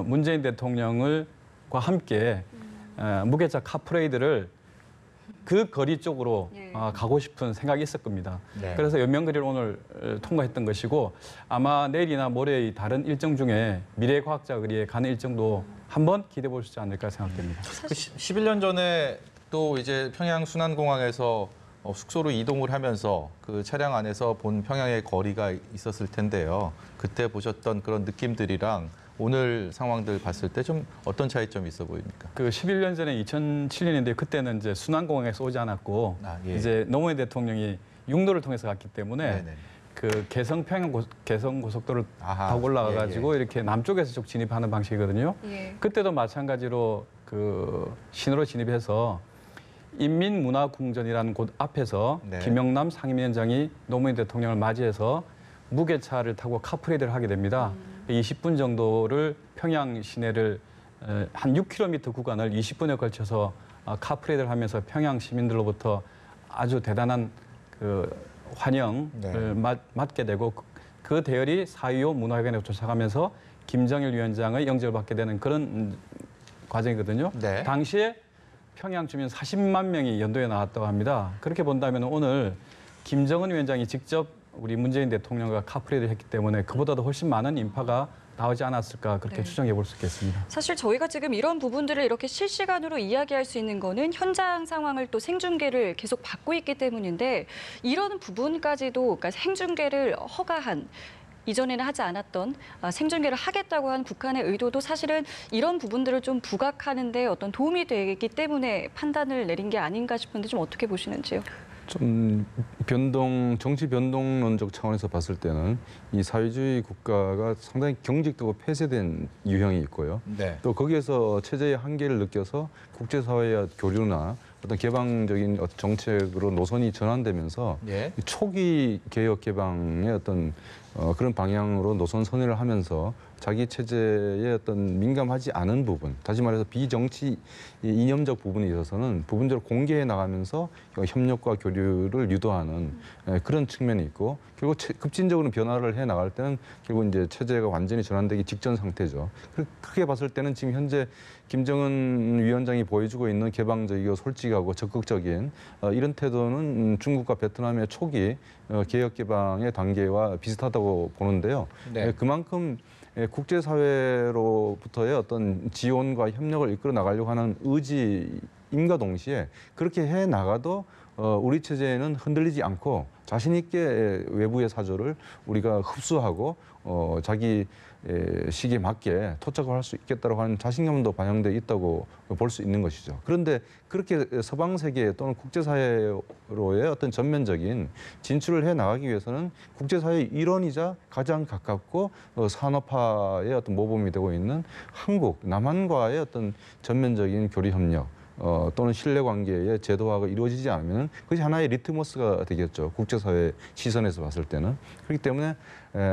문재인 대통령과 함께 무게차 카프레이드를 그 거리 쪽으로 예. 가고 싶은 생각이 있을 겁니다. 네. 그래서 연명거리를 오늘 통과했던 것이고 아마 내일이나 모레의 다른 일정 중에 미래과학자 거리에 가는 일정도 한번 기대해 볼 수 있지 않을까 생각됩니다. 11년 전에 또 이제 평양 순환공항에서 숙소로 이동을 하면서 그 차량 안에서 본 평양의 거리가 있었을 텐데요. 그때 보셨던 그런 느낌들이랑 오늘 상황들 봤을 때 좀 어떤 차이점이 있어 보입니까? 그 11년 전에 2007년인데 그때는 이제 순환공항에서 오지 않았고 예. 이제 노무현 대통령이 육로를 통해서 갔기 때문에 네네. 그 개성 고속도로를 아하, 타고 올라가가지고 예, 이렇게 남쪽에서 쭉 진입하는 방식이거든요. 예. 그때도 마찬가지로 그 신호로 진입해서 인민문화궁전이라는 곳 앞에서 네. 김영남 상임위원장이 노무현 대통령을 맞이해서 무게차를 타고 카프레이드를 하게 됩니다. 20분 정도를 평양 시내를 한 6km 구간을 20분에 걸쳐서 카프레이드를 하면서 평양 시민들로부터 아주 대단한 그 환영을 네. 맞게 되고 그 대열이 4.25 문화회관에 도착하면서 김정일 위원장의 영접을 받게 되는 그런 과정이거든요. 네. 당시에 평양 주민 40만 명이 연도에 나왔다고 합니다. 그렇게 본다면 오늘 김정은 위원장이 직접 우리 문재인 대통령과 카프레이드를 했기 때문에 그보다도 훨씬 많은 인파가 나오지 않았을까 그렇게 네. 추정해 볼 수 있겠습니다. 사실 저희가 지금 이런 부분들을 이렇게 실시간으로 이야기할 수 있는 거는 현장 상황을 또 생중계를 계속 받고 있기 때문인데 이런 부분까지도 그러니까 생중계를 허가한 이전에는 하지 않았던 생중계를 하겠다고 한 북한의 의도도 사실은 이런 부분들을 좀 부각하는 데 어떤 도움이 되기 때문에 판단을 내린 게 아닌가 싶은데 좀 어떻게 보시는지요? 좀 정치 변동론적 차원에서 봤을 때는 이 사회주의 국가가 상당히 경직되고 폐쇄된 유형이 있고요. 네. 또 거기에서 체제의 한계를 느껴서 국제사회와 교류나 어떤 개방적인 정책으로 노선이 전환되면서 예. 초기 개혁 개방의 어떤 그런 방향으로 노선 선회를 하면서 자기 체제의 어떤 민감하지 않은 부분, 다시 말해서 비정치 이념적 부분에 있어서는 부분적으로 공개해 나가면서 협력과 교류를 유도하는 그런 측면이 있고, 결국 급진적으로 변화를 해 나갈 때는 결국 이제 체제가 완전히 전환되기 직전 상태죠. 크게 봤을 때는 지금 현재 김정은 위원장이 보여주고 있는 개방적이고 솔직하고 적극적인 이런 태도는 중국과 베트남의 초기 개혁 개방의 단계와 비슷하다고 보는데요. 네. 그만큼 국제사회로부터의 어떤 지원과 협력을 이끌어 나가려고 하는 의지임과 동시에 그렇게 해 나가도 우리 체제는 흔들리지 않고 자신 있게 외부의 사조를 우리가 흡수하고 자기 시기에 맞게 토착을 할 수 있겠다고 하는 자신감도 반영돼 있다고 볼 수 있는 것이죠. 그런데 그렇게 서방 세계 또는 국제사회로의 어떤 전면적인 진출을 해 나가기 위해서는 국제사회의 일원이자 가장 가깝고 산업화의 어떤 모범이 되고 있는 한국, 남한과의 어떤 전면적인 교류 협력 또는 신뢰관계의 제도화가 이루어지지 않으면 그것이 하나의 리트머스가 되겠죠. 국제사회 시선에서 봤을 때는. 그렇기 때문에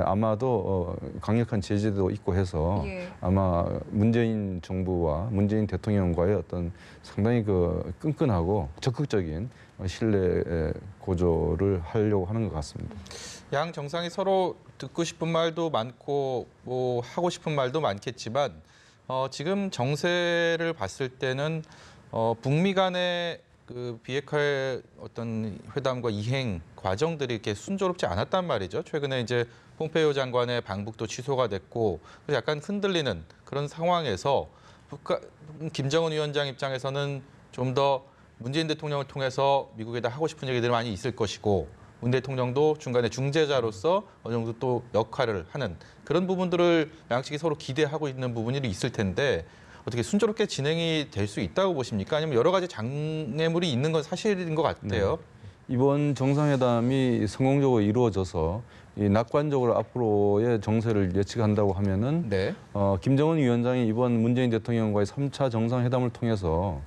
아마도 강력한 제재도 있고 해서 예. 아마 문재인 정부와 문재인 대통령과의 어떤 상당히 그 끈끈하고 적극적인 신뢰 고조를 하려고 하는 것 같습니다. 양 정상이 서로 듣고 싶은 말도 많고 뭐 하고 싶은 말도 많겠지만 지금 정세를 봤을 때는 북미 간의 그 비핵화의 어떤 회담과 이행 과정들이 이렇게 순조롭지 않았단 말이죠. 최근에 이제 폼페이오 장관의 방북도 취소가 됐고 약간 흔들리는 그런 상황에서 김정은 위원장 입장에서는 좀 더 문재인 대통령을 통해서 미국에다 하고 싶은 얘기들이 많이 있을 것이고 문 대통령도 중간에 중재자로서 어느 정도 또 역할을 하는 그런 부분들을 양측이 서로 기대하고 있는 부분이 있을 텐데 어떻게 순조롭게 진행이 될 수 있다고 보십니까? 아니면 여러 가지 장애물이 있는 건 사실인 것 같아요. 네. 이번 정상회담이 성공적으로 이루어져서 이 낙관적으로 앞으로의 정세를 예측한다고 하면은 네. 김정은 위원장이 이번 문재인 대통령과의 3차 정상회담을 통해서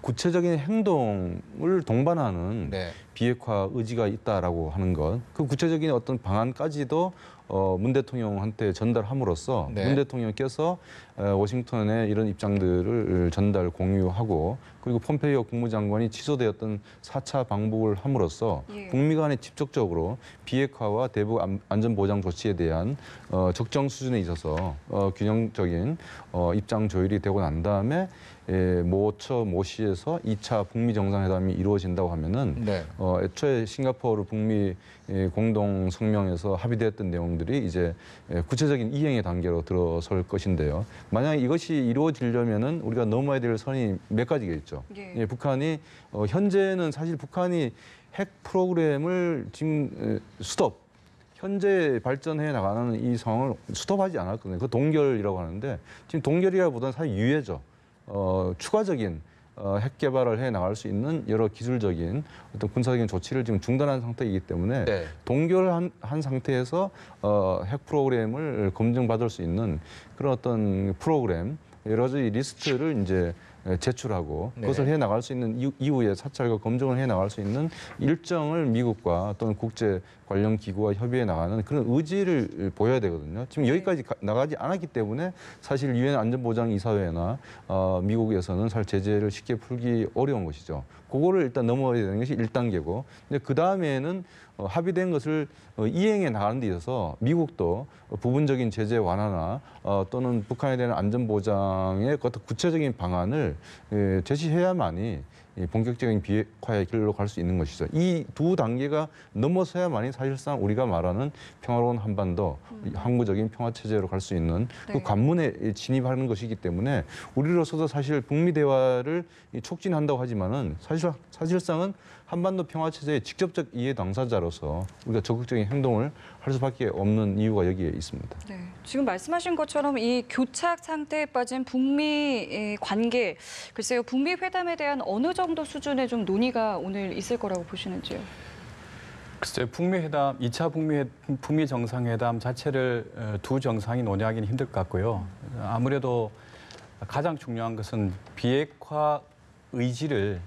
구체적인 행동을 동반하는 네. 비핵화 의지가 있다라고 하는 것, 그 구체적인 어떤 방안까지도 문 대통령한테 전달함으로써 네. 문 대통령께서 워싱턴에 이런 입장들을 전달 공유하고 그리고 폼페이오 국무장관이 취소되었던 4차 방북을 함으로써 예. 북미 간에 직접적으로 비핵화와 대북 안전보장 조치에 대한 적정 수준에 있어서 균형적인 입장 조율이 되고 난 다음에 모시에서 2차 북미 정상회담이 이루어진다고 하면은 네. 애초에 싱가포르 북미 공동 성명에서 합의되었던 내용들이 이제 구체적인 이행의 단계로 들어설 것인데요. 만약 이것이 이루어지려면은 우리가 넘어야 될 선이 몇 가지겠죠. 예. 북한이 현재는 사실 북한이 핵 프로그램을 지금 현재 발전해 나가는 이 상황을 스톱하지 않았거든요. 그 동결이라고 하는데 지금 동결이라기보다는 사실 유예죠. 추가적인 핵 개발을 해 나갈 수 있는 여러 기술적인 어떤 군사적인 조치를 지금 중단한 상태이기 때문에 네. 동결한 상태에서 핵 프로그램을 검증받을 수 있는 그런 어떤 프로그램 여러 가지 리스트를 이제 제출하고 네. 그것을 해 나갈 수 있는 이후에 사찰과 검증을 해 나갈 수 있는 일정을 미국과 또는 국제 관련 기구와 협의해 나가는 그런 의지를 보여야 되거든요. 지금 여기까지 나가지 않았기 때문에 사실 유엔 안전보장이사회나 미국에서는 사실 제재를 쉽게 풀기 어려운 것이죠. 그거를 일단 넘어야 되는 것이 1단계고, 근데 그 다음에는 합의된 것을 이행해 나가는 데 있어서 미국도 부분적인 제재 완화나 또는 북한에 대한 안전보장의 어떤 구체적인 방안을 제시해야만이 본격적인 비핵화의 길로 갈 수 있는 것이죠. 이 두 단계가 넘어서야만이 사실상 우리가 말하는 평화로운 한반도, 항구적인 평화체제로 갈 수 있는 네. 그 관문에 진입하는 것이기 때문에 우리로서도 사실 북미 대화를 촉진한다고 하지만은 사실상은 한반도 평화체제의 직접적 이해 당사자로서 우리가 적극적인 행동을 할 수밖에 없는 이유가 여기에 있습니다. 네, 지금 말씀하신 것처럼 이 교착 상태에 빠진 북미 관계, 글쎄요, 북미 회담에 대한 어느 정도 수준의 좀 논의가 오늘 있을 거라고 보시는지요? 글쎄요, 북미 회담, 2차 북미 정상회담 자체를 두 정상이 논의하기는 힘들 것 같고요. 아무래도 가장 중요한 것은 비핵화 의지를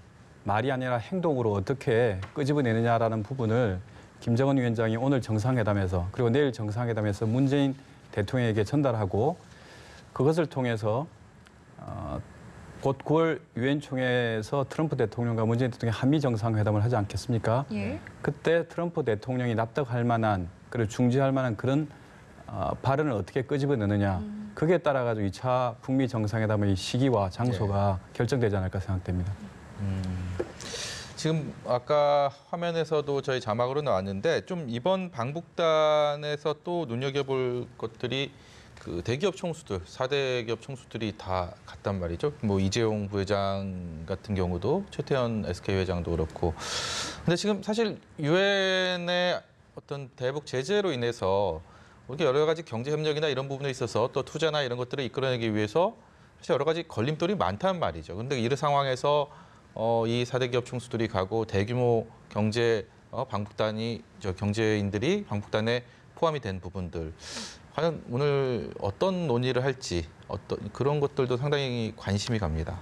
말이 아니라 행동으로 어떻게 끄집어내느냐라는 부분을 김정은 위원장이 오늘 정상회담에서 그리고 내일 정상회담에서 문재인 대통령에게 전달하고 그것을 통해서 곧 9월 유엔 총회에서 트럼프 대통령과 문재인 대통령이 한미 정상회담을 하지 않겠습니까? 예. 그때 트럼프 대통령이 납득할 만한 그리고 중지할 만한 그런 발언을 어떻게 끄집어내느냐. 그게 따라 가지고 2차 북미 정상회담의 시기와 장소가 결정되지 않을까 생각됩니다. 지금 아까 화면에서도 저희 자막으로 나왔는데 좀 이번 방북단에서 또 눈여겨볼 것들이 그 대기업 총수들, 4대 기업 총수들이 다 갔단 말이죠. 뭐 이재용 부회장 같은 경우도 최태원 SK 회장도 그렇고. 근데 지금 사실 유엔의 어떤 대북 제재로 인해서 우리가 여러 가지 경제 협력이나 이런 부분에 있어서 또 투자나 이런 것들을 이끌어내기 위해서 사실 여러 가지 걸림돌이 많단 말이죠. 근데 이런 상황에서 이 4대 기업 총수들이 가고 대규모 경제 방북단이 경제인들이 방북단에 포함이 된 부분들 과연 오늘 어떤 논의를 할지 그런 것들도 상당히 관심이 갑니다.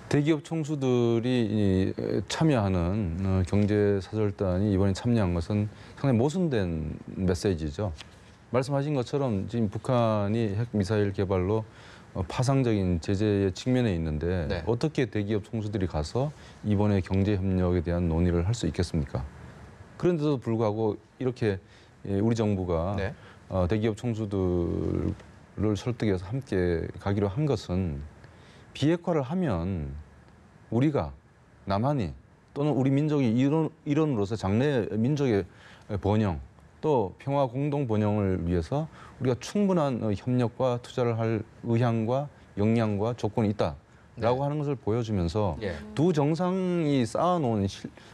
대기업 총수들이 참여하는 경제사절단이 이번에 참여한 것은 상당히 모순된 메시지죠. 말씀하신 것처럼 지금 북한이 핵미사일 개발로 파상적인 제재의 측면에 있는데 네. 어떻게 대기업 총수들이 가서 이번에 경제협력에 대한 논의를 할 수 있겠습니까? 그런데도 불구하고 이렇게 우리 정부가 네. 대기업 총수들을 설득해서 함께 가기로 한 것은 비핵화를 하면 우리가 남한이 또는 우리 민족이 일원으로서 장래 민족의 번영 또 평화 공동 번영을 위해서 우리가 충분한 협력과 투자를 할 의향과 역량과 조건이 있다라고 하는 것을 보여주면서 예. 두 정상이 쌓아놓은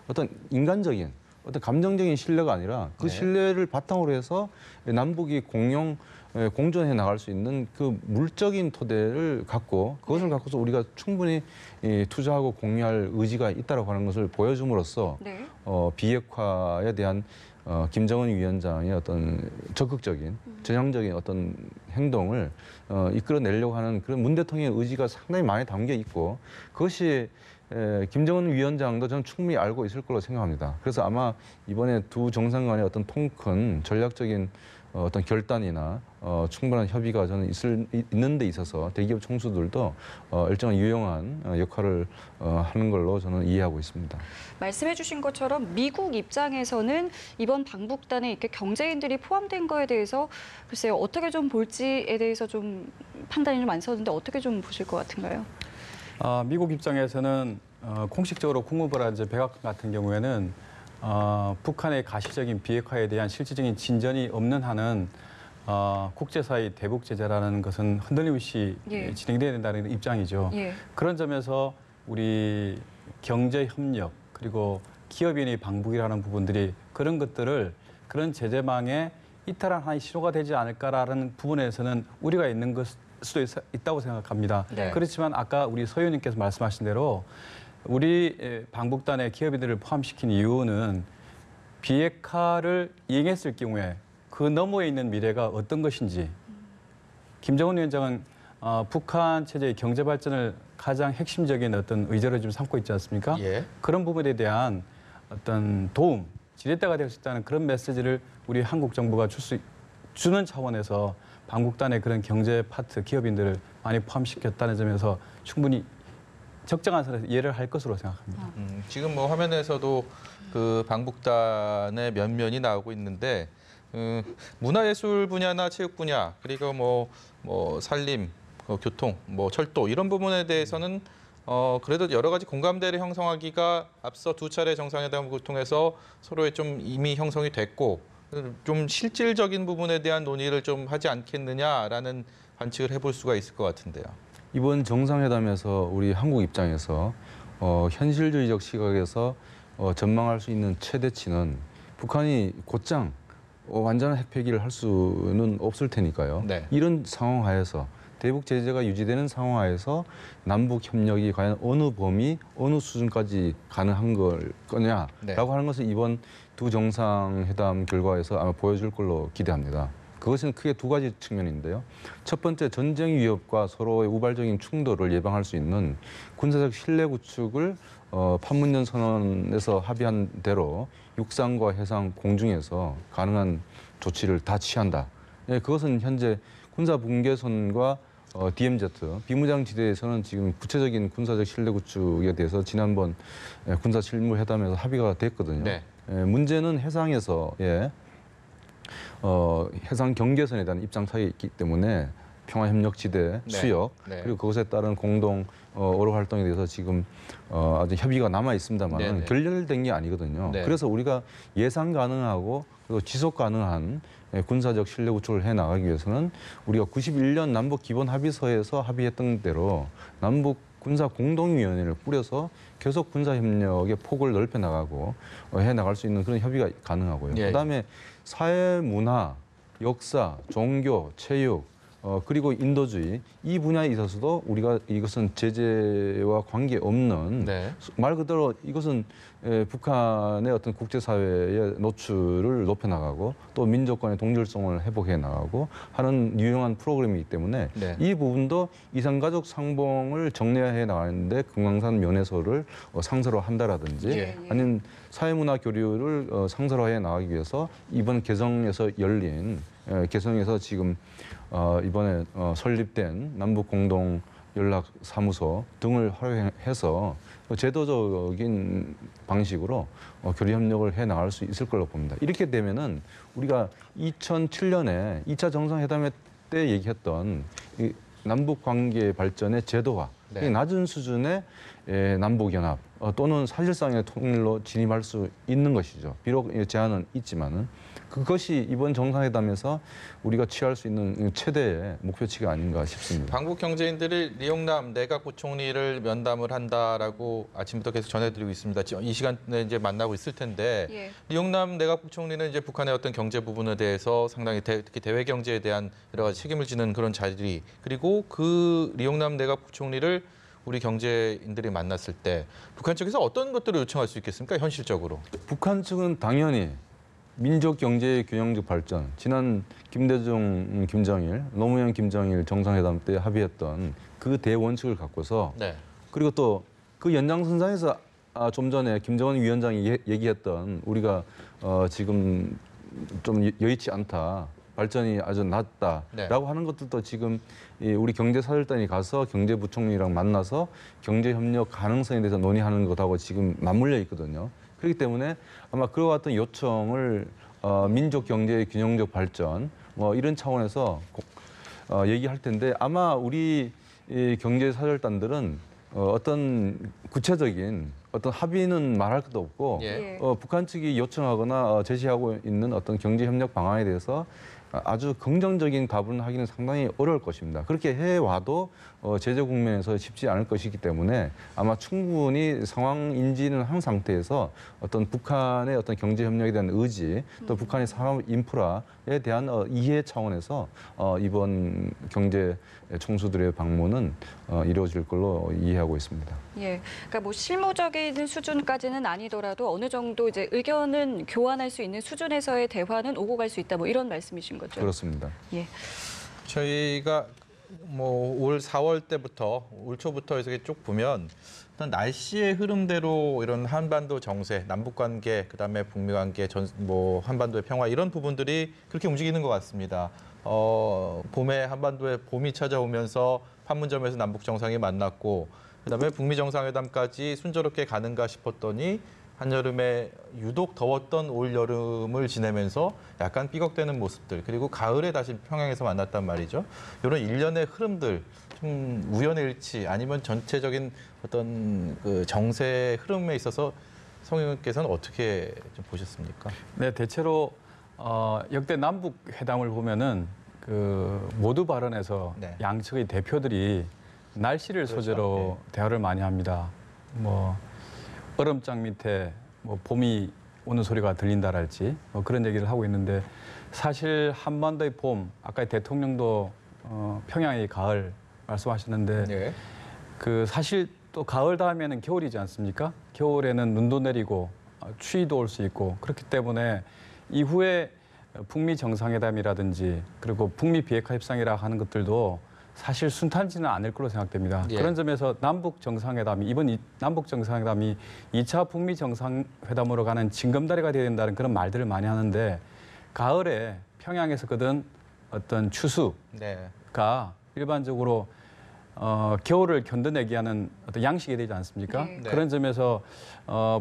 어떤 인간적인 어떤 감정적인 신뢰가 아니라 그 네. 신뢰를 바탕으로 해서 남북이 공존해 나갈 수 있는 그 물적인 토대를 갖고 그것을 갖고서 우리가 충분히 투자하고 공유할 의지가 있다라고 하는 것을 보여줌으로써 네. 비핵화에 대한 김정은 위원장의 어떤 적극적인 전향적인 어떤 행동을 이끌어내려고 하는 그런 문 대통령의 의지가 상당히 많이 담겨 있고 그것이 김정은 위원장도 저는 충분히 알고 있을 걸로 생각합니다. 그래서 아마 이번에 두 정상 간의 어떤 통큰 전략적인 어떤 결단이나 충분한 협의가 저는 있는 데 있어서 대기업 총수들도 일정한 유용한 역할을 하는 걸로 저는 이해하고 있습니다. 말씀해 주신 것처럼 미국 입장에서는 이번 방북단에 이렇게 경제인들이 포함된 거에 대해서 글쎄요, 어떻게 좀 볼지에 대해서 좀 판단이 좀 안 서는데 어떻게 좀 보실 것 같은가요? 미국 입장에서는 공식적으로 국무부라든지 백악관 같은 경우에는 북한의 가시적인 비핵화에 대한 실질적인 진전이 없는 한은 국제사회 대북 제재라는 것은 흔들림 없이 예. 진행돼야 된다는 입장이죠. 예. 그런 점에서 우리 경제 협력 그리고 기업인의 방북이라는 부분들이 그런 것들을 그런 제재망에 이탈한 하나의 신호가 되지 않을까라는 부분에서는 우리가 있는 것 수도 있다고 생각합니다. 네. 그렇지만 아까 우리 서 의원님께서 말씀하신 대로 우리 방북단의 기업인들을 포함시킨 이유는 비핵화를 이행했을 경우에 그 너머에 있는 미래가 어떤 것인지 김정은 위원장은 북한 체제의 경제 발전을 가장 핵심적인 어떤 의제로 지금 삼고 있지 않습니까? 예. 그런 부분에 대한 어떤 도움, 지렛대가 될 수 있다는 그런 메시지를 우리 한국 정부가 주는 차원에서 방북단의 그런 경제 파트 기업인들을 많이 포함시켰다는 점에서 충분히 적정한 선에서 이해를 할 것으로 생각합니다. 지금 뭐 화면에서도 그 방북단의 면면이 나오고 있는데 문화예술 분야나 체육 분야 그리고 뭐 산림, 교통, 뭐 철도 이런 부분에 대해서는 그래도 여러 가지 공감대를 형성하기가 앞서 두 차례 정상회담을 통해서 서로의 좀 이미 형성이 됐고 좀 실질적인 부분에 대한 논의를 좀 하지 않겠느냐라는 관측을 해볼 수가 있을 것 같은데요. 이번 정상회담에서 우리 한국 입장에서 현실주의적 시각에서 전망할 수 있는 최대치는 북한이 곧장 완전한 핵폐기를 할 수는 없을 테니까요. 네. 이런 상황 하에서 대북 제재가 유지되는 상황 하에서 남북 협력이 과연 어느 범위, 어느 수준까지 가능한 거냐라고 네. 하는 것을 이번 두 정상회담 결과에서 아마 보여줄 걸로 기대합니다. 그것은 크게 두 가지 측면인데요. 첫 번째, 전쟁 위협과 서로의 우발적인 충돌을 예방할 수 있는 군사적 신뢰 구축을 판문점 선언에서 합의한 대로 육상과 해상, 공중에서 가능한 조치를 다 취한다. 예, 그것은 현재 군사 분계선과 DMZ, 비무장지대에서는 지금 구체적인 군사적 신뢰 구축에 대해서 지난번 군사 실무 회담에서 합의가 됐거든요. 네. 문제는 해상에서의 해상 경계선에 대한 입장 차이가 있기 때문에 평화협력지대 네. 수역 네. 그리고 그것에 따른 공동 어로 활동에 대해서 지금 아주 협의가 남아 있습니다만 네, 네. 결렬된 게 아니거든요. 네. 그래서 우리가 예상 가능하고 그리고 지속 가능한 군사적 실력 구축을 해 나가기 위해서는 우리가 91년 남북 기본 합의서에서 합의했던 대로 남북 군사 공동위원회를 꾸려서 계속 군사 협력의 폭을 넓혀 나가고 해 나갈 수 있는 그런 협의가 가능하고요. 예. 그다음에 사회 문화, 역사, 종교, 체육 그리고 인도주의 이 분야에 있어서도 우리가 이것은 제재와 관계없는 네. 말 그대로 이것은 북한의 어떤 국제사회의 노출을 높여나가고 또 민족간의 동질성을 회복해 나가고 하는 유용한 프로그램이기 때문에 네. 이 부분도 이산가족 상봉을 정리해 나가는데 금강산 면회소를 상설화한다라든지 예. 아니면 사회문화 교류를 상설화해 나가기 위해서 이번 개성에서 열린 개성에서 지금 이번에 설립된 남북 공동 연락 사무소 등을 활용해서 제도적인 방식으로 교류 협력을 해 나갈 수 있을 걸로 봅니다. 이렇게 되면은 우리가 2007년에 2차 정상회담 때 얘기했던 이 남북 관계 발전의 제도화, 네. 낮은 수준의 남북 연합 또는 사실상의 통일로 진입할 수 있는 것이죠. 비록 제한은 있지만은 그것이 이번 정상회담에서 우리가 취할 수 있는 최대의 목표치가 아닌가 싶습니다. 한국 경제인들이 리용남 내각부총리를 면담을 한다라고 아침부터 계속 전해드리고 있습니다. 지금 이 시간에 이제 만나고 있을 텐데 예. 리용남 내각부총리는 이제 북한의 어떤 경제 부분에 대해서 상당히 특히 대외 경제에 대한 여러 가지 책임을 지는 그런 자리 그리고 그 리용남 내각부총리를 우리 경제인들이 만났을 때 북한 측에서 어떤 것들을 요청할 수 있겠습니까? 현실적으로. 북한 측은 당연히 민족 경제의 균형적 발전, 지난 김대중, 김정일, 노무현, 김정일 정상회담 때 합의했던 그 대원칙을 갖고서 네. 그리고 또 그 연장선상에서 좀 전에 김정은 위원장이 얘기했던 우리가 지금 좀 여의치 않다. 발전이 아주 낮다라고 네. 하는 것들도 지금 우리 경제사절단이 가서 경제부총리랑 만나서 경제협력 가능성에 대해서 논의하는 것하고 지금 맞물려 있거든요. 그렇기 때문에 아마 그와 같은 요청을 민족 경제의 균형적 발전 뭐 이런 차원에서 얘기할 텐데 아마 우리 경제사절단들은 어떤 구체적인 어떤 합의는 말할 것도 없고 예. 북한 측이 요청하거나 제시하고 있는 어떤 경제협력 방안에 대해서 아주 긍정적인 답을 하기는 상당히 어려울 것입니다. 그렇게 해와도 제재 국면에서 쉽지 않을 것이기 때문에 아마 충분히 상황 인지는 한 상태에서 어떤 북한의 어떤 경제 협력에 대한 의지 또 북한의 산업 인프라에 대한 이해 차원에서 이번 경제 총수들의 방문은 이루어질 걸로 이해하고 있습니다. 예, 그러니까 뭐 실무적인 수준까지는 아니더라도 어느 정도 이제 의견은 교환할 수 있는 수준에서의 대화는 오고 갈 수 있다. 뭐 이런 말씀이신 거죠? 그렇습니다. 예. 저희가 뭐 올 4월 때부터 올 초부터 이렇게 쭉 보면 일단 날씨의 흐름대로 이런 한반도 정세, 남북 관계, 그다음에 북미 관계, 뭐 한반도의 평화 이런 부분들이 그렇게 움직이는 것 같습니다. 봄에 한반도에 봄이 찾아오면서 판문점에서 남북 정상이 만났고 그다음에 북미 정상회담까지 순조롭게 가는가 싶었더니 한여름에 유독 더웠던 올 여름을 지내면서 약간 삐걱대는 모습들 그리고 가을에 다시 평양에서 만났단 말이죠. 이런 일련의 흐름들 좀 우연의 일치 아니면 전체적인 어떤 그 정세 흐름에 있어서 성 의원께서는 어떻게 좀 보셨습니까? 네, 대체로 역대 남북 회담을 보면은 그 모두 발언에서 네. 양측의 대표들이 날씨를 그렇죠. 소재로 대화를 많이 합니다. 뭐 얼음장 밑에 뭐 봄이 오는 소리가 들린다랄지 뭐 그런 얘기를 하고 있는데 사실 한반도의 봄, 아까 대통령도 평양의 가을 말씀하셨는데 네. 그 사실 또 가을 다음에는 겨울이지 않습니까? 겨울에는 눈도 내리고 추위도 올 수 있고 그렇기 때문에 이후에 북미 정상회담이라든지 그리고 북미 비핵화 협상이라 하는 것들도 사실 순탄치는 않을 걸로 생각됩니다. 예. 그런 점에서 남북 정상회담이 이번 남북 정상회담이 2차 북미 정상회담으로 가는 징검다리가 되어야 된다는 그런 말들을 많이 하는데 가을에 평양에서 거둔 어떤 추수가 네. 일반적으로 겨울을 견뎌내기 하는 어떤 양식이 되지 않습니까? 네. 그런 점에서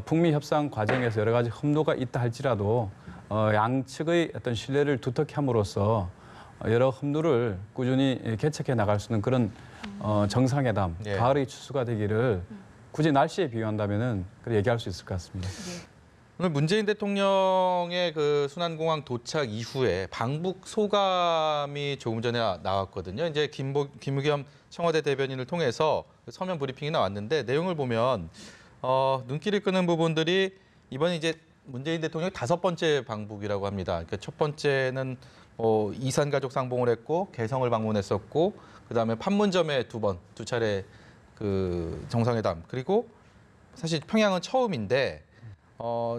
북미 협상 과정에서 여러 가지 험로가 있다 할지라도 양측의 어떤 신뢰를 두텁게 함으로써 여러 험로를 꾸준히 개척해 나갈 수 있는 그런 정상회담, 예. 가을의 추수가 되기를 굳이 날씨에 비유한다면은 그렇게 얘기할 수 있을 것 같습니다. 오늘 문재인 대통령의 그 순환공항 도착 이후에 방북 소감이 조금 전에 나왔거든요. 이제 김의겸 청와대 대변인을 통해서 서면 브리핑이 나왔는데 내용을 보면 눈길을 끄는 부분들이 이번에 이제 문재인 대통령이 5번째 방북이라고 합니다. 그러니까 첫 번째는 이산 가족 상봉을 했고 개성을 방문했었고 그다음에 판문점에 두 차례 그 정상회담 그리고 사실 평양은 처음인데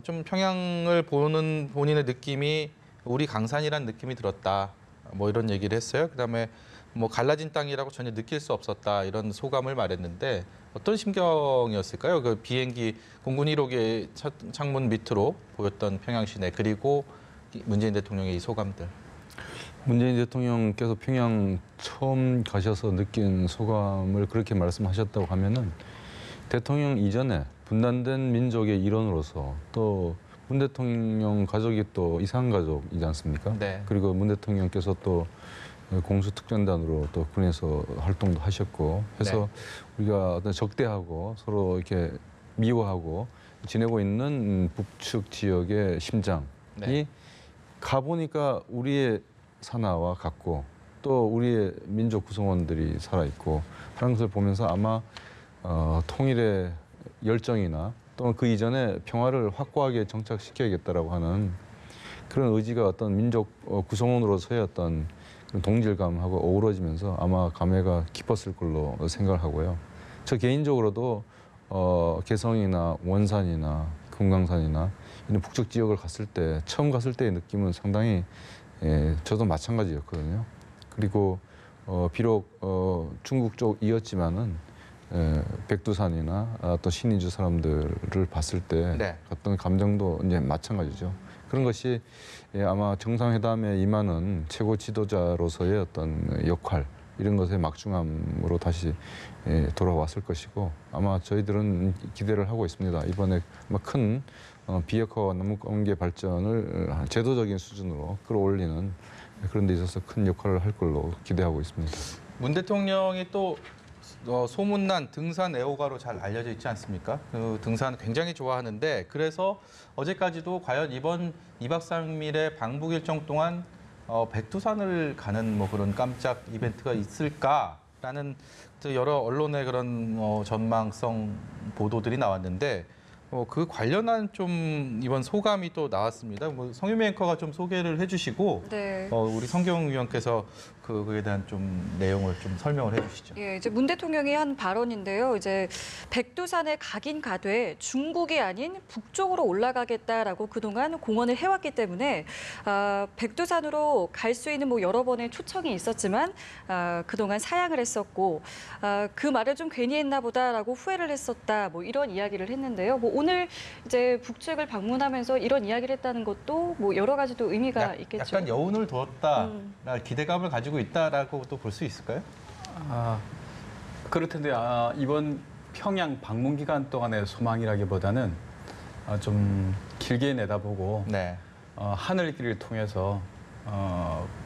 좀 평양을 보는 본인의 느낌이 우리 강산이란 느낌이 들었다. 뭐 이런 얘기를 했어요. 그다음에 뭐 갈라진 땅이라고 전혀 느낄 수 없었다. 이런 소감을 말했는데 어떤 심경이었을까요? 그 비행기 공군 1호기의 창문 밑으로 보였던 평양 시내 그리고 문재인 대통령의 이 소감들. 문재인 대통령께서 평양 처음 가셔서 느낀 소감을 그렇게 말씀하셨다고 하면은 대통령 이전에 분단된 민족의 일원으로서 또 문 대통령 가족이 또 이산 가족이지 않습니까? 네. 그리고 문 대통령께서 또 공수특전단으로 또 군에서 활동도 하셨고 해서 우리가 어떤 적대하고 서로 이렇게 미워하고 지내고 있는 북측 지역의 심장이 가보니까 우리의 산하와 같고 또 우리의 민족 구성원들이 살아있고 하는 것을 보면서 아마 통일의 열정이나 또는 그 이전에 평화를 확고하게 정착시켜야겠다라고 하는 그런 의지가 어떤 민족 구성원으로서의 어떤 동질감하고 어우러지면서 아마 감회가 깊었을 걸로 생각을 하고요. 저 개인적으로도 개성이나 원산이나 금강산이나 이런 북쪽 지역을 갔을 때 처음 갔을 때의 느낌은 상당히 저도 마찬가지였거든요. 그리고 비록 중국 쪽이었지만은 백두산이나 또 신의주 사람들을 봤을 때 어떤 감정도 이제 마찬가지죠. 그런 것이 아마 정상회담에 임하는 최고 지도자로서의 어떤 역할 이런 것의 막중함으로 다시 돌아왔을 것이고 아마 저희들은 기대를 하고 있습니다. 이번에 아마 큰 비핵화와 남북관계 발전을 제도적인 수준으로 끌어올리는 그런 데 있어서 큰 역할을 할 걸로 기대하고 있습니다. 문 대통령이 또 소문난 등산 애호가로 잘 알려져 있지 않습니까? 그 등산 굉장히 좋아하는데 그래서 어제까지도 과연 이번 2박 3일의 방북 일정 동안 백두산을 가는 뭐 그런 깜짝 이벤트가 있을까라는 여러 언론의 그런 전망성 보도들이 나왔는데 그 관련한 좀 이번 소감이 또 나왔습니다. 뭐 성유미 앵커가 좀 소개를 해주시고 우리 성경 위원께서 그에 대한 좀 내용을 좀 설명을 해주시죠. 예, 이제 문 대통령이 한 발언인데요. 이제 백두산에 가긴 가되 중국이 아닌 북쪽으로 올라가겠다라고 그동안 공언을 해왔기 때문에 백두산으로 갈 수 있는 뭐 여러 번의 초청이 있었지만 그동안 사양을 했었고 그 말을 좀 괜히 했나 보다라고 후회를 했었다. 뭐 이런 이야기를 했는데요. 뭐 오늘 이제 북측을 방문하면서 이런 이야기를 했다는 것도 뭐 여러 가지 또 의미가 있겠죠. 약간 여운을 두었다, 기대감을 가지고 있다라고 또 볼 수 있을까요? 그럴 텐데 이번 평양 방문 기간 동안의 소망이라기보다는 좀 길게 내다보고 하늘길을 통해서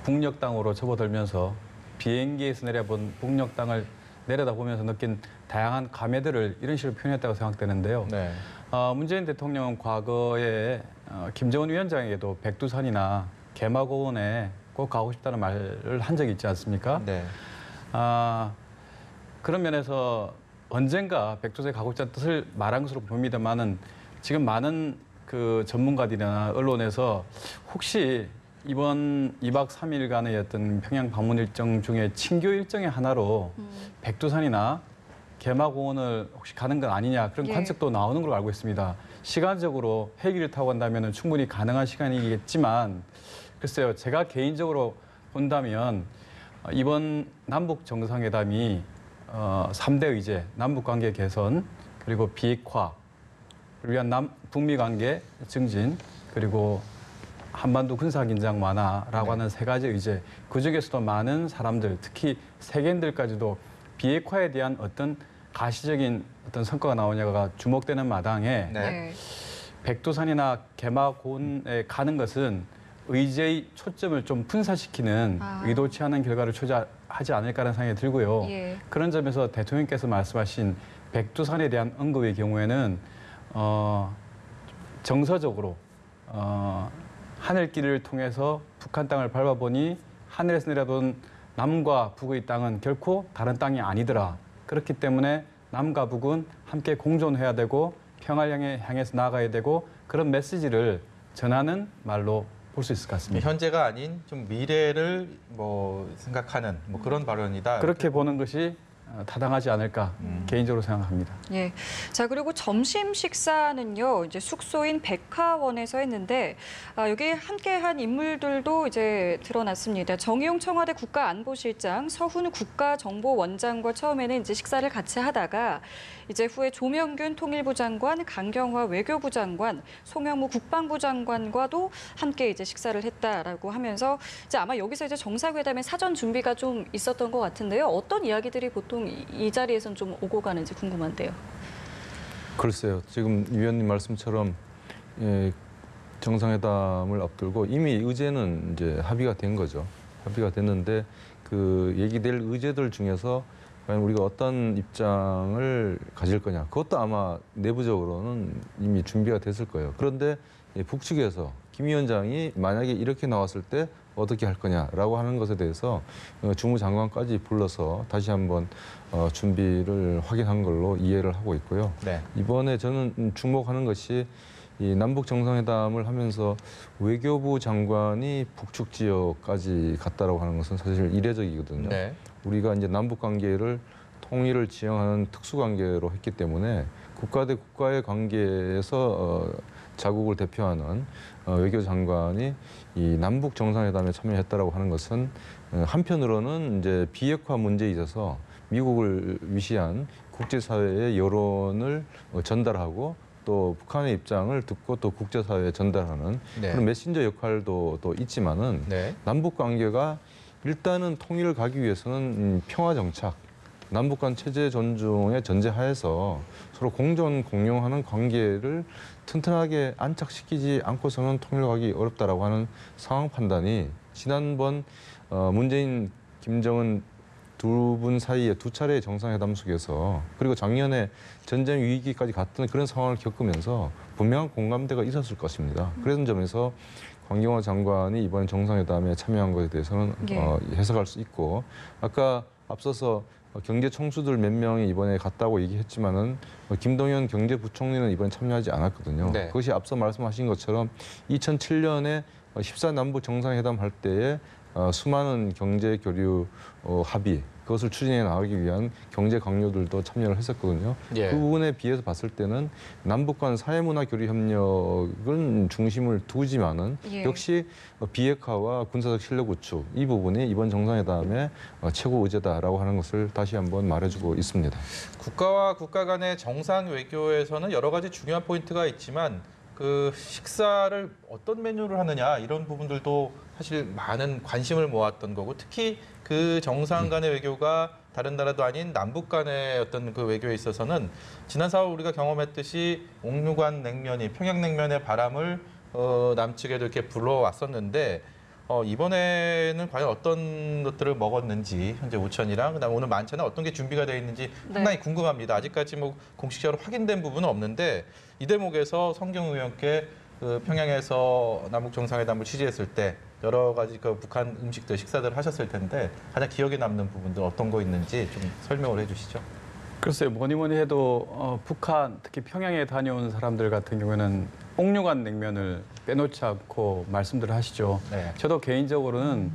북녘 땅으로 접어들면서 비행기에서 내려본 북녘 땅을 내려다보면서 느낀 다양한 감회들을 이런 식으로 표현했다고 생각되는데요. 문재인 대통령은 과거에 김정은 위원장에게도 백두산이나 개마고원에 꼭 가고 싶다는 말을 한 적이 있지 않습니까? 그런 면에서 언젠가 백두산에 가고 싶다는 뜻을 말한 것으로 봅니다만은 지금 많은 그 전문가들이나 언론에서 혹시 이번 2박 3일간의 어떤 평양 방문 일정 중에 친교 일정의 하나로 백두산이나 개마공원을 혹시 가는 건 아니냐 그런 관측도 나오는 걸로 알고 있습니다. 시간적으로 헬기를 타고 간다면 충분히 가능한 시간이겠지만 글쎄요, 제가 개인적으로 본다면 이번 남북 정상회담이 3대 의제, 남북관계 개선, 그리고 비핵화를 위한 북미 관계 증진, 그리고 한반도 군사긴장 완화라고 하는 3가지 의제, 그중에서도 많은 사람들, 특히 세계인들까지도 비핵화에 대한 어떤 가시적인 어떤 성과가 나오냐가 주목되는 마당에 백두산이나 개마고원에 가는 것은 의제의 초점을 좀 분산시키는 의도치 않은 결과를 초래하지 않을까라는 생각이 들고요. 예. 그런 점에서 대통령께서 말씀하신 백두산에 대한 언급의 경우에는 정서적으로 하늘길을 통해서 북한 땅을 밟아보니 하늘에서 내려본 남과 북의 땅은 결코 다른 땅이 아니더라. 그렇기 때문에 남과 북은 함께 공존해야 되고 평화를 향해서 나아가야 되고 그런 메시지를 전하는 말로 볼 수 있을 것 같습니다. 현재가 아닌 좀 미래를 뭐 생각하는 뭐 그런 발언이다. 그렇게 보는 것이 타당하지 않을까 개인적으로 생각합니다. 예. 자, 그리고 점심 식사는요, 이제 숙소인 백화원에서 했는데, 여기 함께한 인물들도 이제 드러났습니다. 정의용 청와대 국가안보실장, 서훈 국가정보원장과 처음에는 이제 식사를 같이 하다가, 이제 후에 조명균 통일부 장관, 강경화 외교부 장관, 송영무 국방부 장관과도 함께 이제 식사를 했다라고 하면서, 이제 아마 여기서 이제 정상회담의 사전 준비가 좀 있었던 것 같은데요. 어떤 이야기들이 보통 이 자리에선 좀 오고 가는지 궁금한데요. 글쎄요. 지금 위원님 말씀처럼 정상회담을 앞두고 이미 의제는 이제 합의가 된 거죠. 합의가 됐는데 그 얘기될 의제들 중에서 과연 우리가 어떤 입장을 가질 거냐. 그것도 아마 내부적으로는 이미 준비가 됐을 거예요. 그런데 북측에서 김 위원장이 만약에 이렇게 나왔을 때 어떻게 할 거냐라고 하는 것에 대해서 주무장관까지 불러서 다시 한번 준비를 확인한 걸로 이해를 하고 있고요. 네. 이번에 저는 주목하는 것이 이 남북 정상회담을 하면서 외교부 장관이 북측 지역까지 갔다라고 하는 것은 사실 이례적이거든요. 네. 우리가 이제 남북 관계를 통일을 지향하는 특수 관계로 했기 때문에 국가 대 국가의 관계에서 자국을 대표하는 외교 장관이 이 남북 정상회담에 참여했다라고 하는 것은 한편으로는 이제 비핵화 문제에 있어서 미국을 위시한 국제사회의 여론을 전달하고 또 북한의 입장을 듣고 또 국제사회에 전달하는 네. 그런 메신저 역할도 또 있지만은 네. 남북 관계가 일단은 통일을 가기 위해서는 평화 정착, 남북 간 체제 존중의 전제하에서 서로 공존 공용하는 관계를 튼튼하게 안착시키지 않고서는 통일을 가기 어렵다라고 하는 상황 판단이 지난번 문재인, 김정은 두 분 사이에 두 차례의 정상회담 속에서 그리고 작년에 전쟁 위기까지 갔던 그런 상황을 겪으면서 분명한 공감대가 있었을 것입니다. 그런 점에서 강경화 장관이 이번 정상회담에 참여한 것에 대해서는 해석할 수 있고 아까 앞서서 경제 총수들 몇 명이 이번에 갔다고 얘기했지만은 김동연 경제부총리는 이번에 참여하지 않았거든요. 네. 그것이 앞서 말씀하신 것처럼 2007년에 14남북 정상회담 할 때에 수많은 경제 교류 합의 그것을 추진해 나가기 위한 경제 강요들도 참여를 했었거든요. 예. 그 부분에 비해서 봤을 때는 남북 간 사회문화 교류 협력은 중심을 두지만은 역시 비핵화와 군사적 실력 구축 이 부분이 이번 정상회담의 최고 의제다라고 하는 것을 다시 한번 말해주고 있습니다. 국가와 국가 간의 정상 외교에서는 여러 가지 중요한 포인트가 있지만 그 식사를 어떤 메뉴를 하느냐 이런 부분들도 사실 많은 관심을 모았던 거고 특히 그 정상 간의 외교가 다른 나라도 아닌 남북 간의 어떤 그 외교에 있어서는 지난 4월 우리가 경험했듯이 옥류관 냉면이 평양냉면의 바람을 남측에도 이렇게 불러왔었는데 이번에는 과연 어떤 것들을 먹었는지 현재 오천이랑 그다음 오늘 만찬에 어떤 게 준비가 되어 있는지 상당히 궁금합니다. 아직까지 뭐 공식적으로 확인된 부분은 없는데 이 대목에서 성경 의원께 그 평양에서 남북 정상회담을 취재했을 때 여러 가지 그 북한 음식들 식사들 하셨을 텐데 가장 기억에 남는 부분들 어떤 거 있는지 좀 설명을 해주시죠. 글쎄요, 뭐니 해도 북한 특히 평양에 다녀온 사람들 같은 경우에는 옥류관 냉면을 빼놓지 않고 말씀들을 하시죠. 네. 저도 개인적으로는